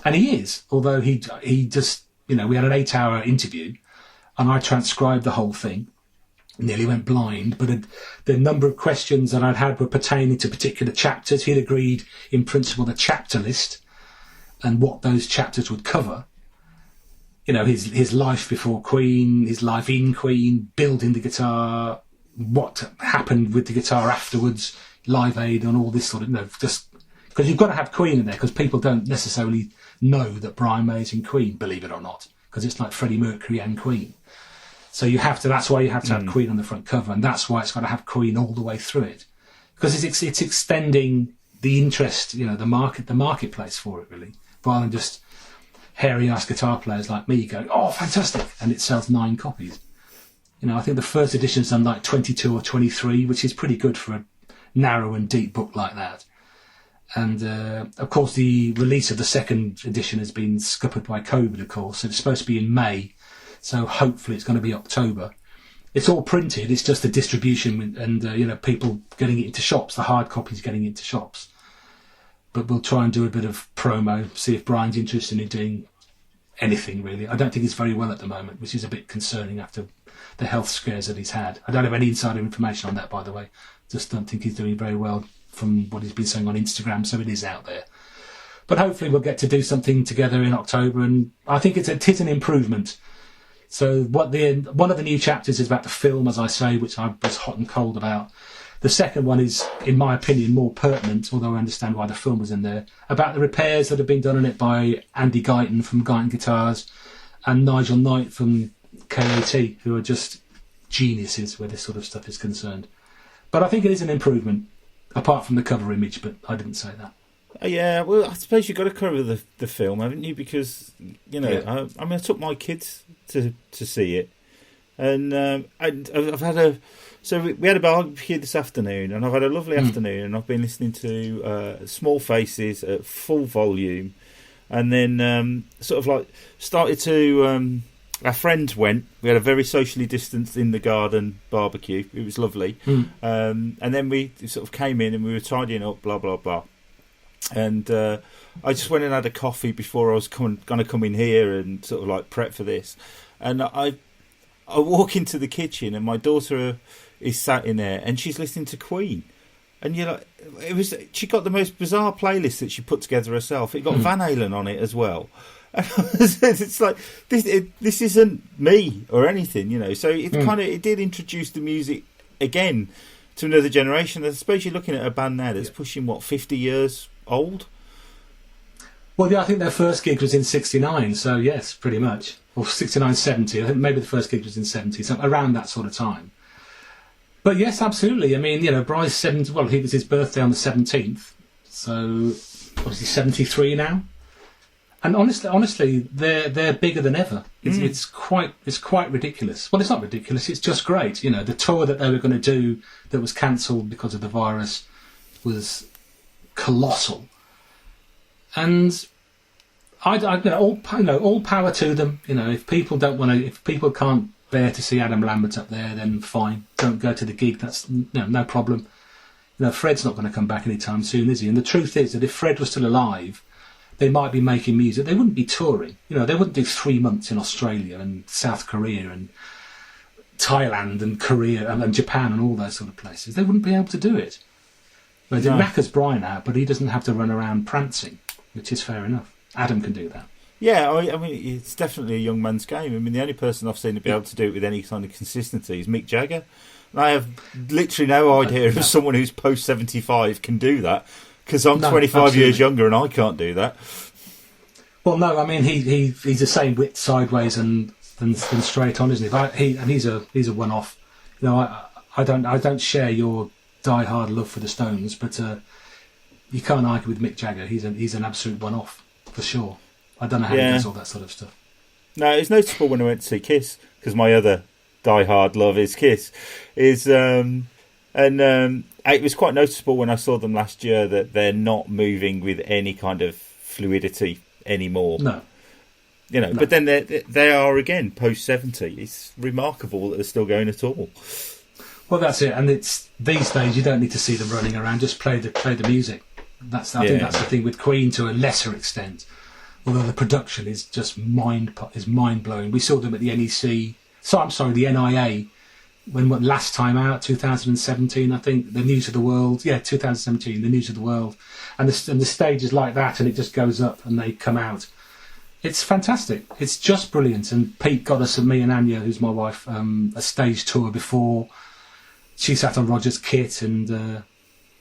And he is, although he just, we had an 8-hour interview and I transcribed the whole thing. Nearly went blind, but the number of questions that I'd had were pertaining to particular chapters. He'd agreed, in principle, the chapter list and what those chapters would cover. His life before Queen, his life in Queen, building the guitar, what happened with the guitar afterwards, Live Aid and all this sort of, just because you've got to have Queen in there, because people don't necessarily know that Brian May's in Queen, believe it or not, because it's like Freddie Mercury and Queen. So that's why you have to have Queen on the front cover, and that's why it's got to have Queen all the way through it, because it's extending the interest, the marketplace for it, really, rather than just hairy-ass guitar players like me going, "Oh, fantastic," and it sells 9 copies. I think the first edition's done like 22 or 23, which is pretty good for a narrow and deep book like that. And, of course, the release of the second edition has been scuppered by COVID, of course. So it's supposed to be in May. So hopefully it's going to be October. It's all printed. It's just the distribution and, people getting it into shops. The hard copies getting it into shops. But we'll try and do a bit of promo, see if Brian's interested in doing anything, really. I don't think he's very well at the moment, which is a bit concerning after the health scares that he's had. I don't have any insider information on that, by the way. Just don't think he's doing very well from what he's been saying on Instagram, so it is out there. But hopefully we'll get to do something together in October, and I think it is an improvement. So one of the new chapters is about the film, as I say, which I was hot and cold about. The second one is, in my opinion, more pertinent, although I understand why the film was in there, about the repairs that have been done on it by Andy Guyton from Guyton Guitars and Nigel Knight from KAT, who are just geniuses where this sort of stuff is concerned. But I think it is an improvement, apart from the cover image, but I didn't say that. Yeah, well, I suppose you've got to cover the film, haven't you? Because, I took my kids to see it. And I've had we had a barbecue this afternoon, and I've had a lovely afternoon, and I've been listening to Small Faces at full volume, and then started to. Our friends went. We had a very socially distanced in the garden barbecue. It was lovely, and then we sort of came in and we were tidying up, blah blah blah, and I just went and had a coffee before I was going to come in here and sort of like prep for this, and I walk into the kitchen and my daughter is sat in there and she's listening to Queen, and she got the most bizarre playlist that she put together herself. It got Van Halen on it as well. And it's like this isn't me or anything, So it did introduce the music again to another generation. I suppose you're looking at a band now that's pushing 50 years old. Well, yeah, I think their first gig was in '69, so yes, pretty much. Or 69, 70. I think maybe the first gig was in 70, so around that sort of time. But yes, absolutely. I mean, Bry's 70. Well, it was his birthday on the 17th, so obviously 73 now. And honestly, they're bigger than ever. It's quite ridiculous. Well, it's not ridiculous. It's just great. The tour that they were going to do that was cancelled because of the virus was colossal. And all power to them. If people if people can't bear to see Adam Lambert up there, then fine, don't go to the gig. That's no problem. Fred's not going to come back anytime soon, is he? And the truth is that if Fred was still alive, they might be making music. They wouldn't be touring. They wouldn't do 3 months in Australia and South Korea and Thailand and Korea and Japan and all those sort of places. They wouldn't be able to do it. But it knackers Brian out, but he doesn't have to run around prancing, which is fair enough. Adam can do that. Yeah, I mean, it's definitely a young man's game. I mean, the only person I've seen to be able to do it with any kind of consistency is Mick Jagger. And I have literally no idea if someone who's post-75 can do that, because I'm 25 years younger and I can't do that. Well, no, I mean, he's the same width sideways and straight on, isn't he? But he's a one-off. I don't share your die-hard love for the Stones, but you can't argue with Mick Jagger. He's an absolute one-off, for sure. I don't know how he does all that sort of stuff. No, it's noticeable when I went to see Kiss, because my other die-hard love is Kiss. And it was quite noticeable when I saw them last year that they're not moving with any kind of fluidity anymore. No. No. But then they are again post-70. It's remarkable that they're still going at all. Well, that's it. And it's these days you don't need to see them running around. Just play the music. I think that's the thing with Queen to a lesser extent. Although the production is just mind blowing. We saw them at the NEC. The NIA. When last time out, 2017, I think, the News of the World. Yeah, 2017, the News of the World, and the stage is like that, and it just goes up, and they come out. It's fantastic. It's just brilliant. And Pete got us, and me and Anya, who's my wife, a stage tour before. She sat on Roger's kit, and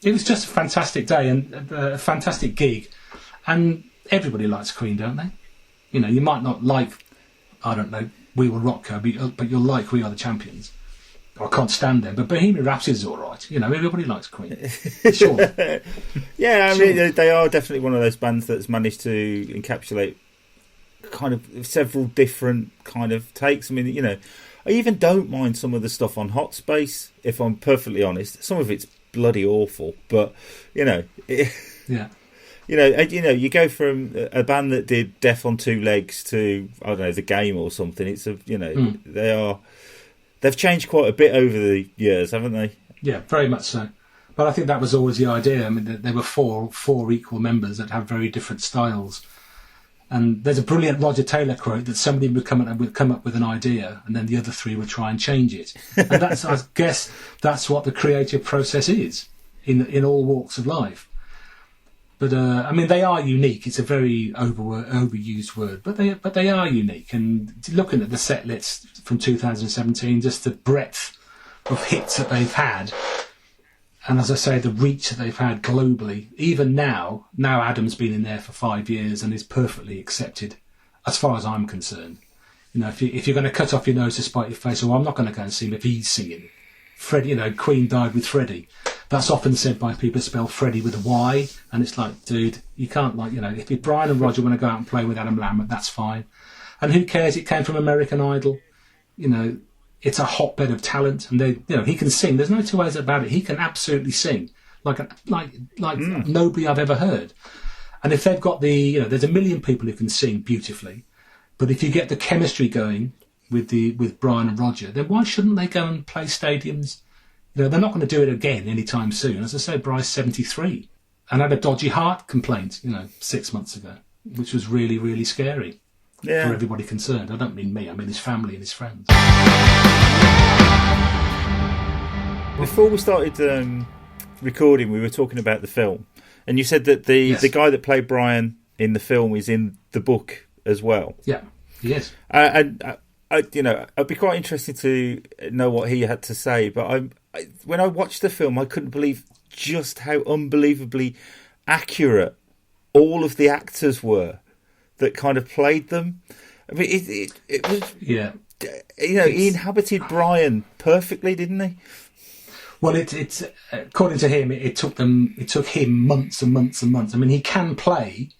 it was just a fantastic day and a fantastic gig. And everybody likes Queen, don't they? You might not like, I don't know, We Will Rock You, but you'll like We Are the Champions. I can't stand them, but Bohemian Rhapsody is all right. Everybody likes Queen. Sure. Yeah, I mean, they are definitely one of those bands that's managed to encapsulate kind of several different kind of takes. I mean, I even don't mind some of the stuff on Hot Space, if I'm perfectly honest. Some of it's bloody awful, but, Yeah. You go from a band that did Death on Two Legs to, I don't know, The Game or something. It's they've changed quite a bit over the years, haven't they? Yeah, very much so. But I think that was always the idea. I mean, there were four equal members that have very different styles. And there's a brilliant Roger Taylor quote that somebody would come up with an idea, and then the other three would try and change it. And I guess that's what the creative process is in all walks of life. But I mean, they are unique. It's a very overused word, but they are unique. And looking at the set list from 2017, just the breadth of hits that they've had. And as I say, the reach that they've had globally, even now Adam's been in there for 5 years and is perfectly accepted, as far as I'm concerned. If you're going to cut off your nose to spite your face, I'm not going to go and see him if he's singing. Freddie, Queen died with Freddie. That's often said by people who spell Freddie with a Y, and it's like, dude, you can't if Brian and Roger want to go out and play with Adam Lambert, that's fine. And who cares? It came from American Idol. It's a hotbed of talent, and he can sing. There's no two ways about it. He can absolutely sing like nobody I've ever heard. And if they've got there's a million people who can sing beautifully, but if you get the chemistry going with Brian and Roger, then why shouldn't they go and play stadiums? They're not going to do it again anytime soon. As I say, Bry's 73 and had a dodgy heart complaint, 6 months ago, which was really, really scary. Yeah. For everybody concerned. I don't mean me, I mean his family and his friends. Before we started recording, we were talking about the film, and you said that the guy that played Brian in the film is in the book as well. Yeah, he is. And I'd be quite interested to know what he had to say. But when I watched the film, I couldn't believe just how unbelievably accurate all of the actors were that kind of played them. I mean, it was... Yeah. He inhabited Brian perfectly, didn't he? Well, it's according to him, it took him months and months and months. I mean, he can play,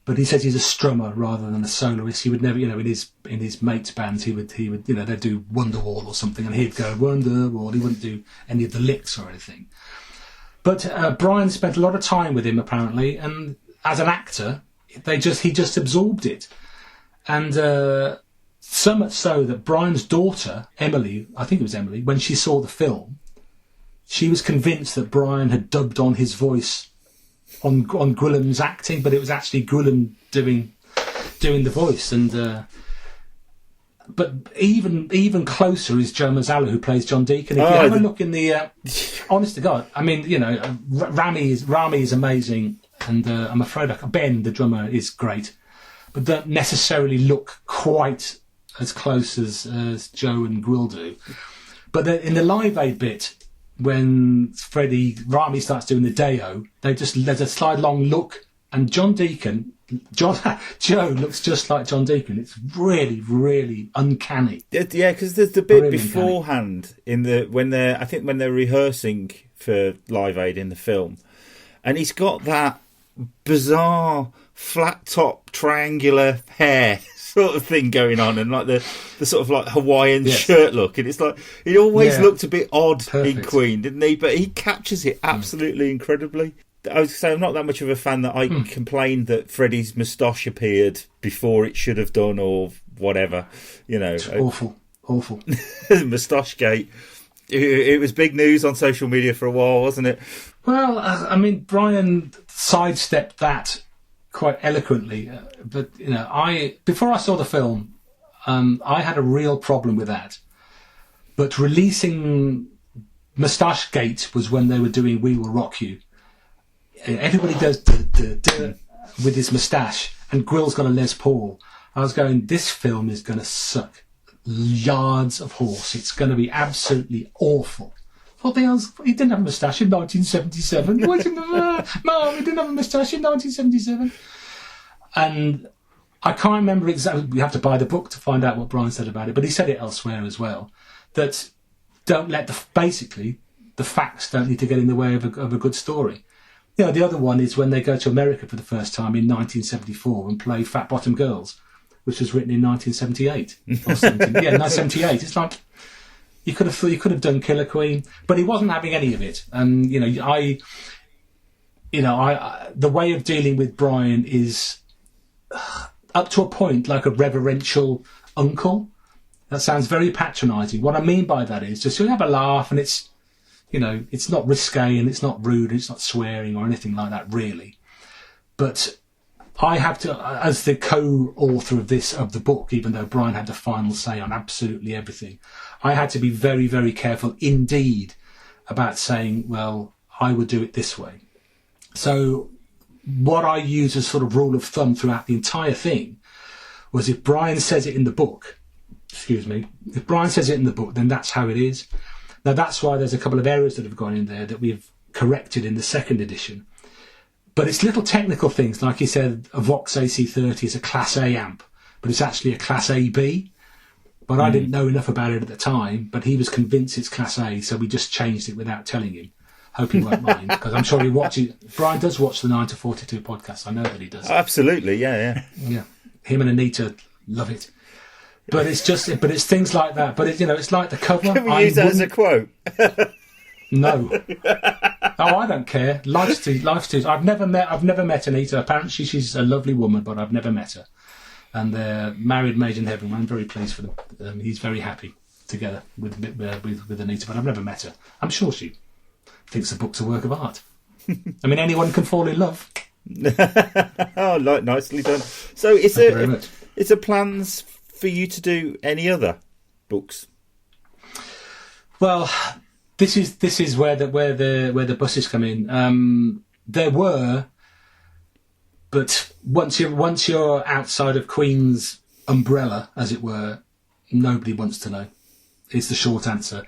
but he says he's a strummer rather than a soloist. He would never, in his mates' bands, he would, they'd do Wonderwall or something, and he'd go Wonderwall. He wouldn't do any of the licks or anything. But Brian spent a lot of time with him apparently, and as an actor, he just absorbed it, and so much so that Brian's daughter Emily, I think it was Emily, when she saw the film, she was convinced that Brian had dubbed on his voice on Gwillim's acting, but it was actually Gwillim doing the voice. And but even closer is Joe Mazzello, who plays John Deacon. If you have a look in the honest to God, I mean, Rami is amazing, and I'm afraid Ben, the drummer, is great, but don't necessarily look quite as close as Joe and Gwill do. But in the Live Aid bit, when Rami starts doing the Deo, there's a slide-along look, and Joe looks just like John Deacon. It's really, really uncanny. Yeah, because there's the bit really beforehand when they're rehearsing for Live Aid in the film, and he's got that bizarre flat top triangular hair sort of thing going on, and like the sort of like Hawaiian shirt look, and it's like he always looked a bit odd in Queen, didn't he? But he captures it absolutely incredibly. I was saying I'm not that much of a fan that I complained that Freddie's moustache appeared before it should have done, or whatever. It's awful. Moustache gate. It was big news on social media for a while, wasn't it? Well, I mean, Brian sidestepped that quite eloquently, but before I saw the film, I had a real problem with that. But releasing Moustache Gate was when they were doing "We Will Rock You." Everybody does with his moustache, and Gwill's got a Les Paul. I was going, this film is going to suck yards of horse. It's going to be absolutely awful. He didn't have a moustache in 1977. Mom, he didn't have a moustache in 1977. And I can't remember exactly. We have to buy the book to find out what Brian said about it, but he said it elsewhere as well. That don't let the facts don't need to get in the way of a good story. The other one is when they go to America for the first time in 1974 and play Fat Bottom Girls, which was written in 1978 or 1978. It's like, you could have done Killer Queen, but he wasn't having any of it. And the way of dealing with Brian is up to a point like a reverential uncle. That sounds very patronising. What I mean by that is just you have a laugh, and it's not risque, and it's not rude, and it's not swearing or anything like that, really. But I have to, as the co-author of the book, even though Brian had the final say on absolutely everything, I had to be very, very careful indeed about saying, well, I would do it this way. So what I use as sort of rule of thumb throughout the entire thing was if Brian says it in the book, if Brian says it in the book, then that's how it is. Now, that's why there's a couple of errors that have gone in there that we've corrected in the second edition. But it's little technical things, like he said, a Vox AC30 is a Class A amp, but it's actually a Class AB. But I didn't know enough about it at the time, but he was convinced it's Class A, so we just changed it without telling him. Hope he won't mind, because I'm sure he watches. Brian does watch the 9 to 42 podcast. I know that he does. Absolutely, yeah. Him and Anita love it. But it's things like that. But it's like the cover. Can we use that as a quote? No. Oh, I don't care. Life's too. I've never met Anita. Apparently, she's a lovely woman, but I've never met her. And they're married, made in heaven. I'm very pleased for them. He's very happy together with Anita, but I've never met her. I'm sure she thinks the book's a work of art. I mean, anyone can fall in love. Oh, nicely done. So, is there plans for you to do any other books? Well, this is where the buses come in. There were, but once you're outside of Queen's umbrella, as it were, nobody wants to know. Is the short answer.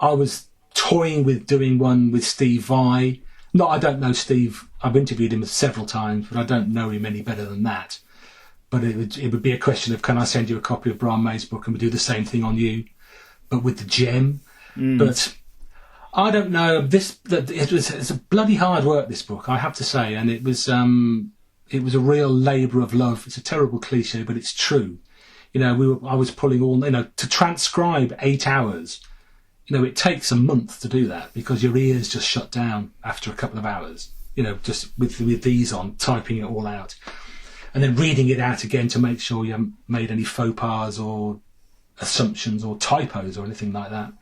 I was toying with doing one with Steve Vai. No, I don't know Steve. I've interviewed him several times, but I don't know him any better than that. But it would be a question of, can I send you a copy of Brian May's book and we do the same thing on you, but with the gem. But I don't know. It's a bloody hard work, this book, I have to say, and it was a real labour of love. It's a terrible cliche, but it's true. I was pulling all, to transcribe 8 hours. It takes a month to do that because your ears just shut down after a couple of hours. Just with these on, typing it all out, and then reading it out again to make sure you haven't made any faux pas or assumptions or typos or anything like that.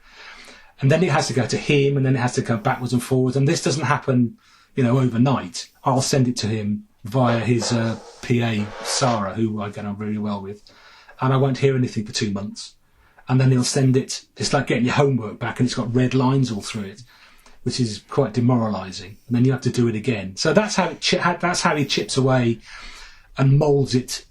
And then it has to go to him, and then it has to go backwards and forwards. And this doesn't happen, overnight. I'll send it to him via his PA, Sarah, who I get on really well with, and I won't hear anything for 2 months. And then he'll send it. It's like getting your homework back, and it's got red lines all through it, which is quite demoralising. And then you have to do it again. So that's how he chips away and moulds it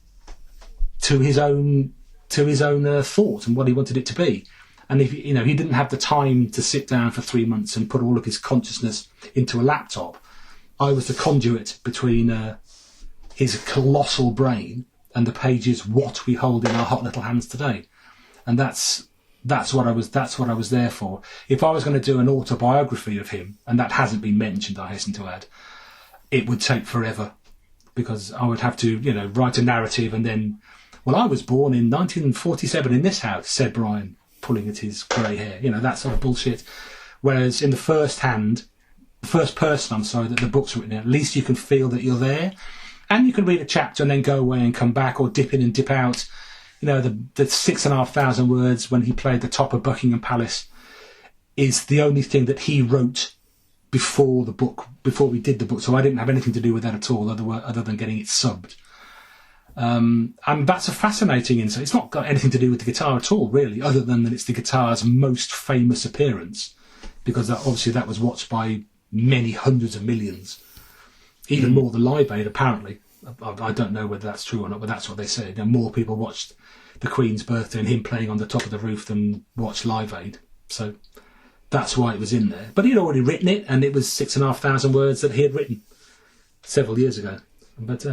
to his own thought and what he wanted it to be. And if he didn't have the time to sit down for 3 months and put all of his consciousness into a laptop, I was the conduit between his colossal brain and the pages what we hold in our hot little hands today. And that's what I was there for. If I was going to do an autobiography of him, and that hasn't been mentioned, I hasten to add, it would take forever, because I would have to, write a narrative and then, well, I was born in 1947 in this house, said Brian, pulling at his grey hair, that sort of bullshit. Whereas in the first person, that the book's written in, at least you can feel that you're there, and you can read a chapter and then go away and come back, or dip in and dip out. The 6,500 words when he played the top of Buckingham Palace is the only thing that he wrote before we did the book. So I didn't have anything to do with that at all, other than getting it subbed. And that's a fascinating insight. It's not got anything to do with the guitar at all, really, other than that it's the guitar's most famous appearance, because obviously that was watched by many hundreds of millions, even more than Live Aid, apparently. I don't know whether that's true or not, but that's what they said. More people watched the Queen's birthday and him playing on the top of the roof than watched Live Aid. So that's why it was in there. But he'd already written it, and it was 6,500 words that he had written several years ago. But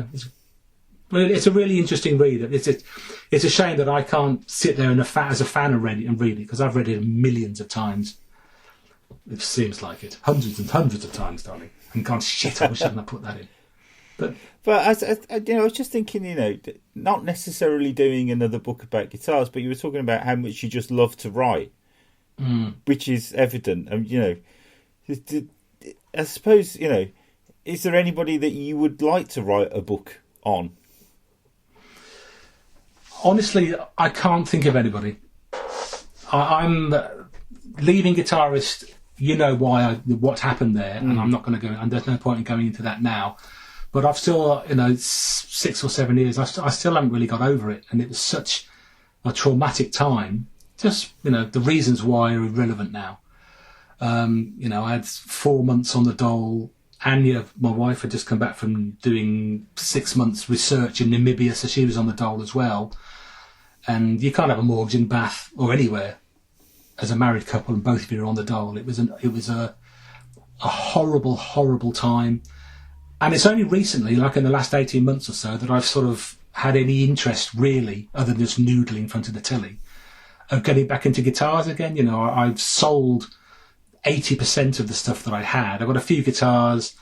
it's a really interesting read. It's a shame that I can't sit there as a fan and read it, because I've read it millions of times. It seems like it. Hundreds and hundreds of times, darling. And gone, shit, I wish I hadn't put that in. But as I was just thinking, not necessarily doing another book about guitars, but you were talking about how much you just love to write, which is evident. I suppose is there anybody that you would like to write a book on? Honestly, I can't think of anybody. I'm leaving Guitarist. You know what happened there, and I'm not going to go. And there's no point in going into that now. But I've still, 6 or 7 years. I still haven't really got over it, and it was such a traumatic time. Just the reasons why are irrelevant now. I had 4 months on the dole. Anya, my wife, had just come back from doing 6 months research in Namibia, so she was on the dole as well. And you can't have a mortgage in Bath or anywhere as a married couple, and both of you are on the dole. It was a horrible, horrible time. And it's only recently, like in the last 18 months or so, that I've sort of had any interest really, other than just noodling in front of the telly, of getting back into guitars again. I've sold 80% of the stuff that I had. I've got a few guitars.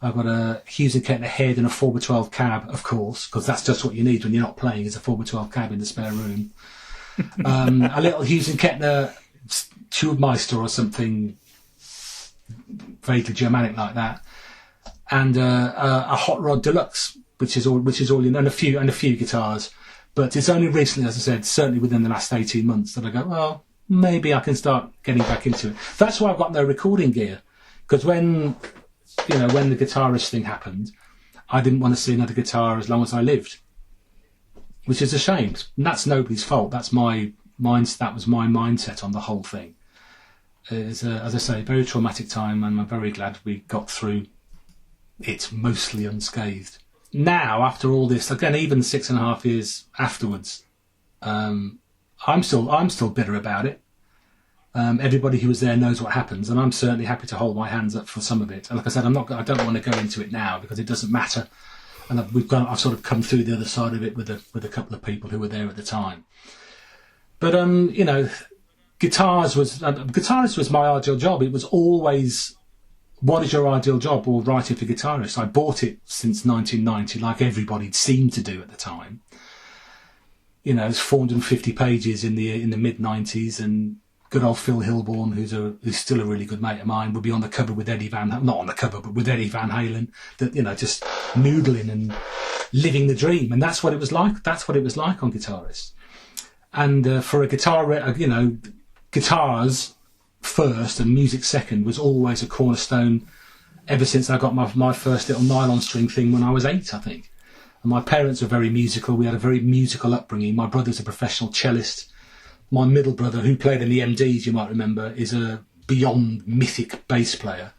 I've got a Hughes & Kettner head and a 4x12 cab, of course, because that's just what you need when you're not playing, is a 4x12 cab in the spare room. A little Hughes & Kettner Tubemeister or something vaguely Germanic like that, and a Hot Rod Deluxe, which is all in, and a few guitars. But it's only recently, as I said, certainly within the last 18 months, that I go, well, maybe I can start getting back into it. That's why I've got no recording gear, because when the Guitarist thing happened, I didn't want to see another guitar as long as I lived, which is a shame. And that's nobody's fault. That was my mindset on the whole thing. It's, as I say, a very traumatic time, and I'm very glad we got through it mostly unscathed. Now, after all this, again, even 6.5 years afterwards, I'm still bitter about it. Everybody who was there knows what happens, and I'm certainly happy to hold my hands up for some of it. And like I said, I don't want to go into it now because it doesn't matter. And I've sort of come through the other side of it with a couple of people who were there at the time. But Guitarist was my ideal job. It was always, what is your ideal job? Well, writing for Guitarist. I bought it since 1990, like everybody seemed to do at the time. It's 450 pages in the mid-90s, and good old Phil Hilborn, who's still a really good mate of mine, would be on the cover with not on the cover, but with Eddie Van Halen, that just noodling and living the dream. And that's what it was like. That's what it was like on Guitarist. And for a guitar, guitars first and music second was always a cornerstone ever since I got my first little nylon string thing when I was 8, I think. And my parents were very musical. We had a very musical upbringing. My brother's a professional cellist. My middle brother, who played in the MDs, you might remember, is a beyond mythic bass player.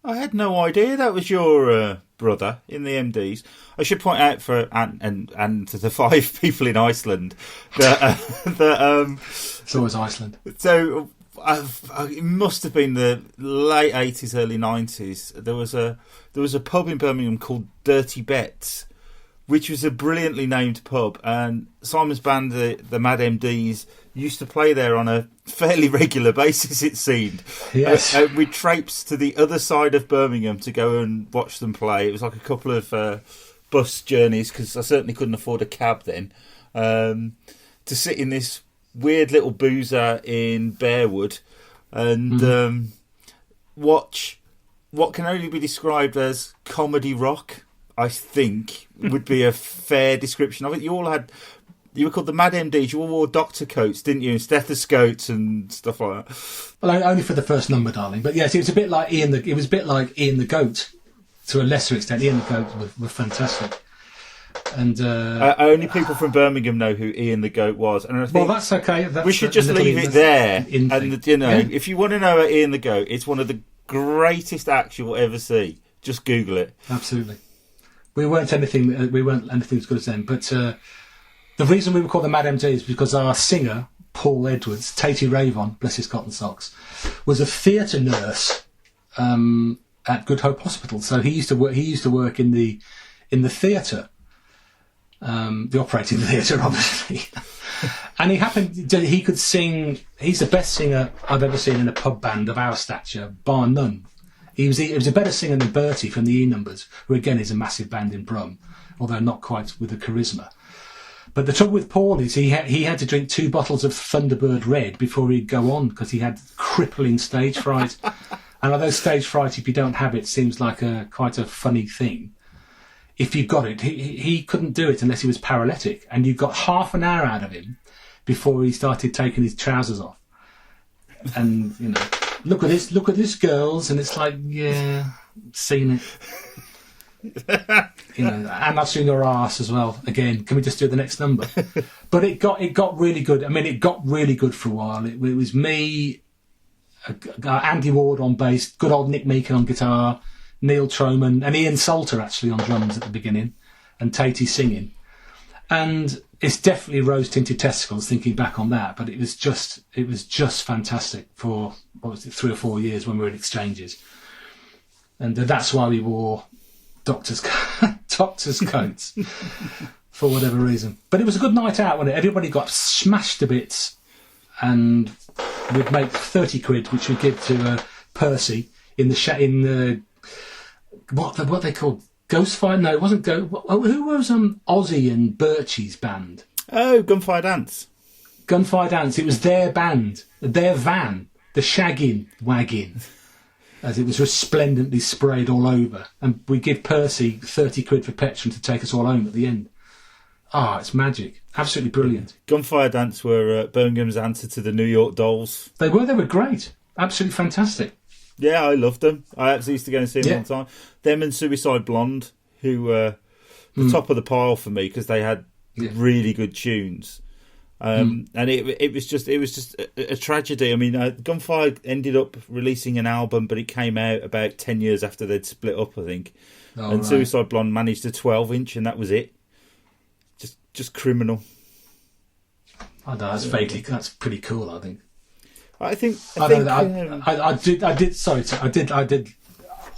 I had no idea that was your brother in the MDs. I should point out for and to the 5 people in Iceland that it's always Iceland. So it must have been the late 80s, early 90s. There was a pub in Birmingham called Dirty Betts, which was a brilliantly named pub, and Simon's band, the Mad MDs, used to play there on a fairly regular basis, it seemed. Yes. We traipsed to the other side of Birmingham to go and watch them play. It was like a couple of bus journeys, because I certainly couldn't afford a cab then, to sit in this weird little boozer in Bearwood and watch what can only be described as comedy rock, I think, would be a fair description of it. You were called the Mad MDs. You all wore doctor coats, didn't you, and stethoscopes and stuff like that. Well, only for the first number, darling. But yes, it was a bit like Ian the Goat, to a lesser extent. Ian the Goat were fantastic. And only people from Birmingham know who Ian the Goat was. And I think that's okay. We should just leave it there. And if you want to know about Ian the Goat, it's one of the greatest acts you'll ever see. Just Google it. Absolutely. We weren't anything as good as them, but the reason we were called the Mad MDs is because our singer, Paul Edwards, Tatey Ravon, bless his cotton socks, was a theatre nurse at Good Hope Hospital. So he used to work in the theatre, the operating theatre, obviously. And he could sing. He's the best singer I've ever seen in a pub band of our stature, bar none. He was a better singer than Bertie from the E Numbers, who again is a massive band in Brum, although not quite with the charisma. But the trouble with Paul is he had to drink 2 bottles of Thunderbird Red before he'd go on, because he had crippling stage fright. And although stage fright, if you don't have it, seems like quite a funny thing, if you've got it, he couldn't do it unless he was paralytic. And you got half an hour out of him before he started taking his trousers off. And, you know, look at this, girls. And it's like, yeah, seen it. You know, and I've seen your ass as well. Again, can we just do the next number? But it got really good. I mean, it got really good for a while. It was me, Andy Ward on bass, good old Nick Meekin on guitar, Neil Troman, and Ian Salter actually on drums at the beginning, and Tatey singing. And it's definitely rose-tinted testicles thinking back on that, but it was just fantastic for, 3 or 4 years when we were in exchanges. And that's why we wore doctor's coats for whatever reason. But it was a good night out, wasn't it? Everybody got smashed to bits, and we'd make 30 quid, which we'd give to Percy in the what they called Ghostfire? No, it wasn't Who was Ozzy and Birchie's band? Oh, Gunfire Dance. Gunfire Dance. It was their band, their van, the shagging wagon, as it was resplendently sprayed all over. And we give Percy 30 quid for petrol to take us all home at the end. It's magic. Absolutely brilliant. Gunfire Dance were Birmingham's answer to the New York Dolls. They were great. Absolutely fantastic. Yeah, I loved them. I actually used to go and see them all the time. Them and Suicide Blonde, who were the top of the pile for me because they had really good tunes. And it was just a tragedy. I mean, Gunfire ended up releasing an album, but it came out about 10 years after they'd split up, I think. And Suicide Blonde managed a 12-inch, and that was it. Just criminal. I know, that's pretty cool, I think. I did.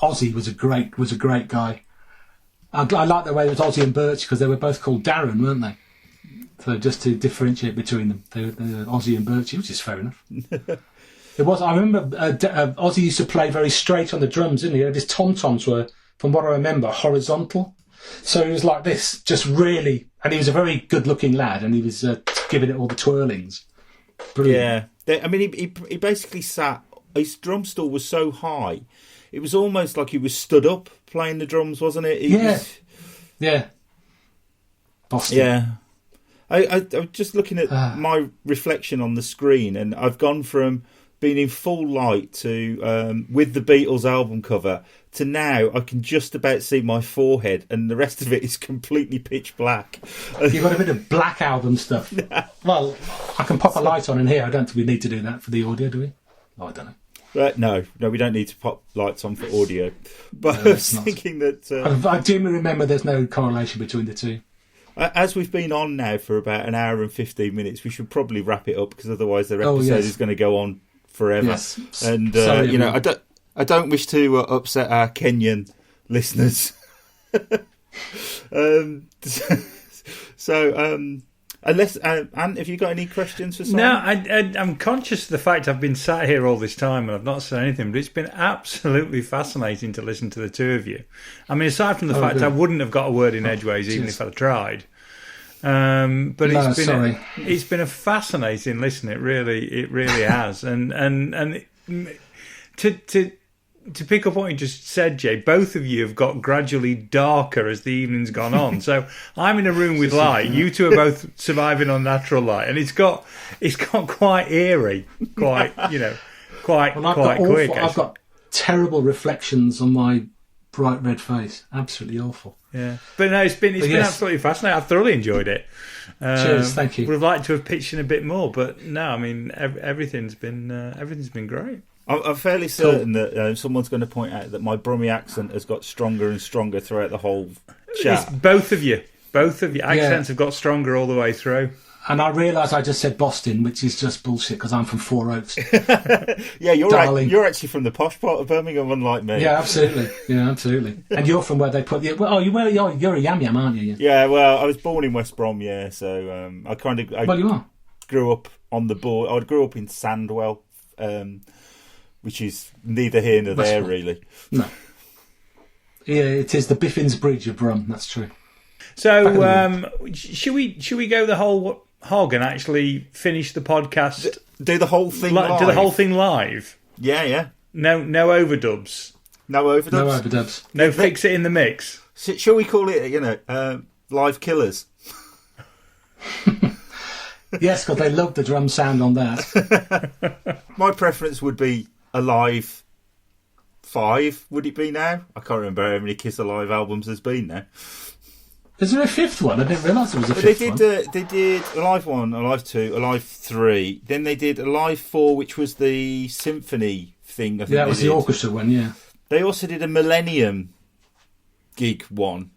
Ozzy was a great guy. I like the way it was Ozzy and Birch because they were both called Darren, weren't they? So just to differentiate between them, they were Ozzy and Birch, which is fair enough. It was. I remember Ozzy used to play very straight on the drums, didn't he? His tom-toms were, from what I remember, horizontal. So he was like this, just really, and he was a very good-looking lad, and he was giving it all the twirlings. Brilliant. Yeah, I mean, he basically sat. His drum stool was so high, it was almost like he was stood up playing the drums, wasn't it? Yeah. Boston. Yeah. I was just looking at my reflection on the screen, and I've gone from being in full light to with the Beatles album cover to now I can just about see my forehead, and the rest of it is completely pitch black. You've got a bit of Black Album stuff. Well, I can pop a light on in here. I don't think we need to do that for the audio, do we? I don't know. No, we don't need to pop lights on for audio. But I was thinking that I do remember there's no correlation between the two. As we've been on now for about an hour and 15 minutes, we should probably wrap it up because otherwise their episode is going to go on forever. Yes. And sorry, I don't wish to upset our Kenyan listeners. Unless Ant, have you got any questions for Simon? No, I'm conscious of the fact I've been sat here all this time and I've not said anything, but it's been absolutely fascinating to listen to the two of you. I mean, aside from the fact I wouldn't have got a word in edgeways even if I'd tried. But it's been a fascinating listen. It really has. And to pick up what you just said, Jay, both of you have got gradually darker as the evening's gone on. So I'm in a room with light. You two are both surviving on natural light, and it's got quite eerie, quite quick. I've got terrible reflections on my bright red face. Absolutely awful. Yeah, but no, it's been absolutely fascinating. I've thoroughly enjoyed it. Cheers, thank you. Would have liked to have pitched in a bit more, but no, I mean everything's been great. I'm fairly certain that someone's going to point out that my Brummie accent has got stronger and stronger throughout the whole chat. It's both of you. Accents have got stronger all the way through. And I realise I just said Boston, which is just bullshit because I'm from Four Oaks. Yeah, you're actually from the posh part of Birmingham, unlike me. Yeah, absolutely. And you're from where they put you. Well, you're a yam, aren't you? Yeah, well, I was born in West Brom, yeah. So you are. Grew up on the board. I grew up in Sandwell. Which is neither here nor there, really. No. Yeah, it is the Biffins Bridge of Brum. That's true. So, should we go the whole hog and actually finish the podcast? Do the whole thing live? Do the whole thing live? Yeah. No overdubs. No overdubs. No overdubs. No fix it in the mix. Shall we call it, live killers? Yes, because they love the drum sound on that. My preference would be Alive 5. Would it be now? I can't remember how many Kiss Alive albums there's been now. Is there a fifth one? I didn't realise there was a fifth one. They did Alive 1, Alive 2, Alive 3. Then they did Alive 4, which was the symphony thing. I think that was the orchestra one, yeah. They also did a Millennium gig one.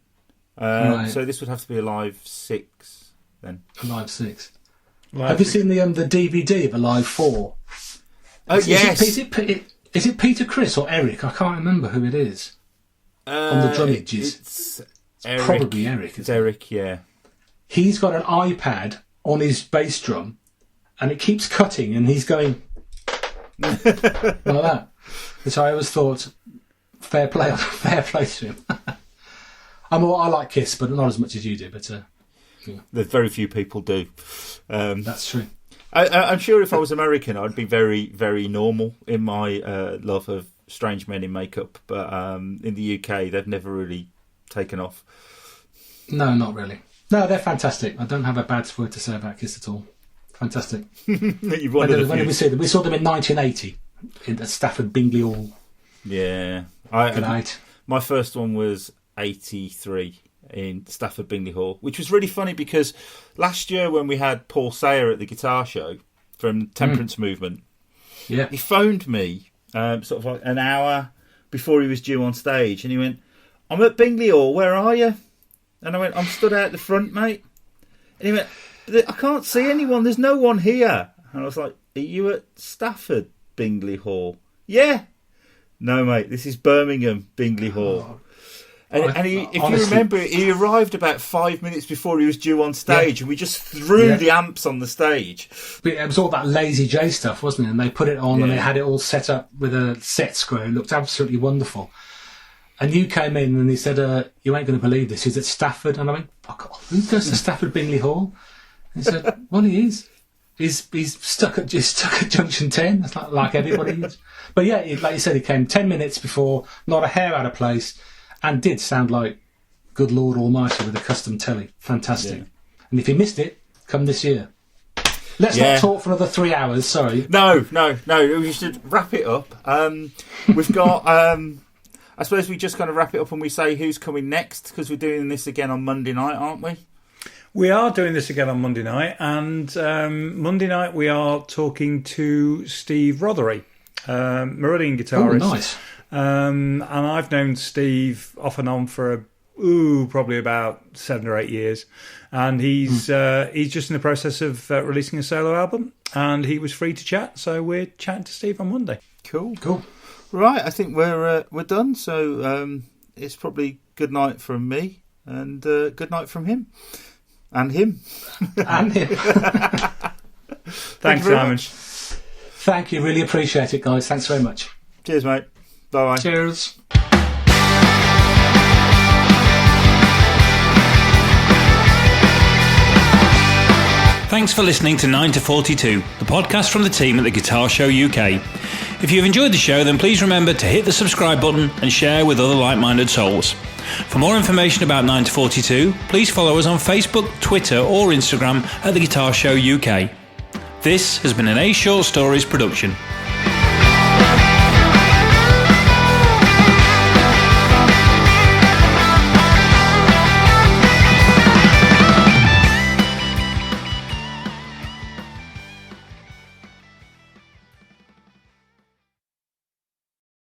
Right. So this would have to be Alive 6 then. Alive 6. Have you seen the DVD of Alive 4? Oh, yes. Is it Peter Criss or Eric? I can't remember who it is. On the drummage. It's Eric. Probably Eric. It's Eric, yeah. He's got an iPad on his bass drum and it keeps cutting and he's going like that. Which I always thought, fair play to him. I like Kiss, but not as much as you do. But There's very few people do. That's true. I'm sure if I was American, I'd be very, very normal in my love of strange men in makeup. But in the UK, they've never really taken off. No, not really. No, they're fantastic. I don't have a bad word to say about Kiss at all. Fantastic. When did we see them? We saw them in 1980 at Stafford Bingley Hall. Yeah. Good night. My first one was 83 in Stafford Bingley Hall, which was really funny because last year when we had Paul Sayer at the guitar show from Temperance Movement, yeah, he phoned me sort of like an hour before he was due on stage, and he went, "I'm at Bingley Hall, where are you?" And I went, "I'm stood out the front, mate." And he went, "I can't see anyone, there's no one here." And I was like, "Are you at Stafford Bingley Hall?" "Yeah." "No, mate, this is Birmingham Bingley Hall." Oh. And if you remember, he arrived about 5 minutes before he was due on stage, and we just threw the amps on the stage. But it was all that Lazy J stuff, wasn't it? And they put it on and they had it all set up with a set screw. It looked absolutely wonderful. And you came in and he said, "You ain't going to believe this. He's at Stafford." And I went, "Fuck off. Who goes to Stafford Bingley Hall?" And he said, "Well, he is. He's stuck at Junction 10. That's like everybody is." But yeah, like you said, he came 10 minutes before, not a hair out of place. And did sound like good Lord Almighty with a custom telly. Fantastic. Yeah. And if you missed it, come this year. Let's not talk for another 3 hours, sorry. No. We should wrap it up. We've got... I suppose we just kind of wrap it up and we say who's coming next, because we're doing this again on Monday night, aren't we? We are doing this again on Monday night. And Monday night we are talking to Steve Rothery, Meridian guitarist. Oh, nice. And I've known Steve off and on for probably about 7 or 8 years, and he's just in the process of releasing a solo album, and he was free to chat, so we're chatting to Steve on Monday. Cool. Right, I think we're done. So it's probably good night from me, and good night from him, and him, and him. Thanks, Simon. Thank you. Really appreciate it, guys. Thanks very much. Cheers, mate. Bye-bye. Cheers. Thanks for listening to 9 to 42, the podcast from the team at the Guitar Show UK. If you've enjoyed the show, then please remember to hit the subscribe button and share with other like-minded souls. For more information about 9 to 42, please follow us on Facebook, Twitter or Instagram at the Guitar Show UK. This has been an A Short Stories production.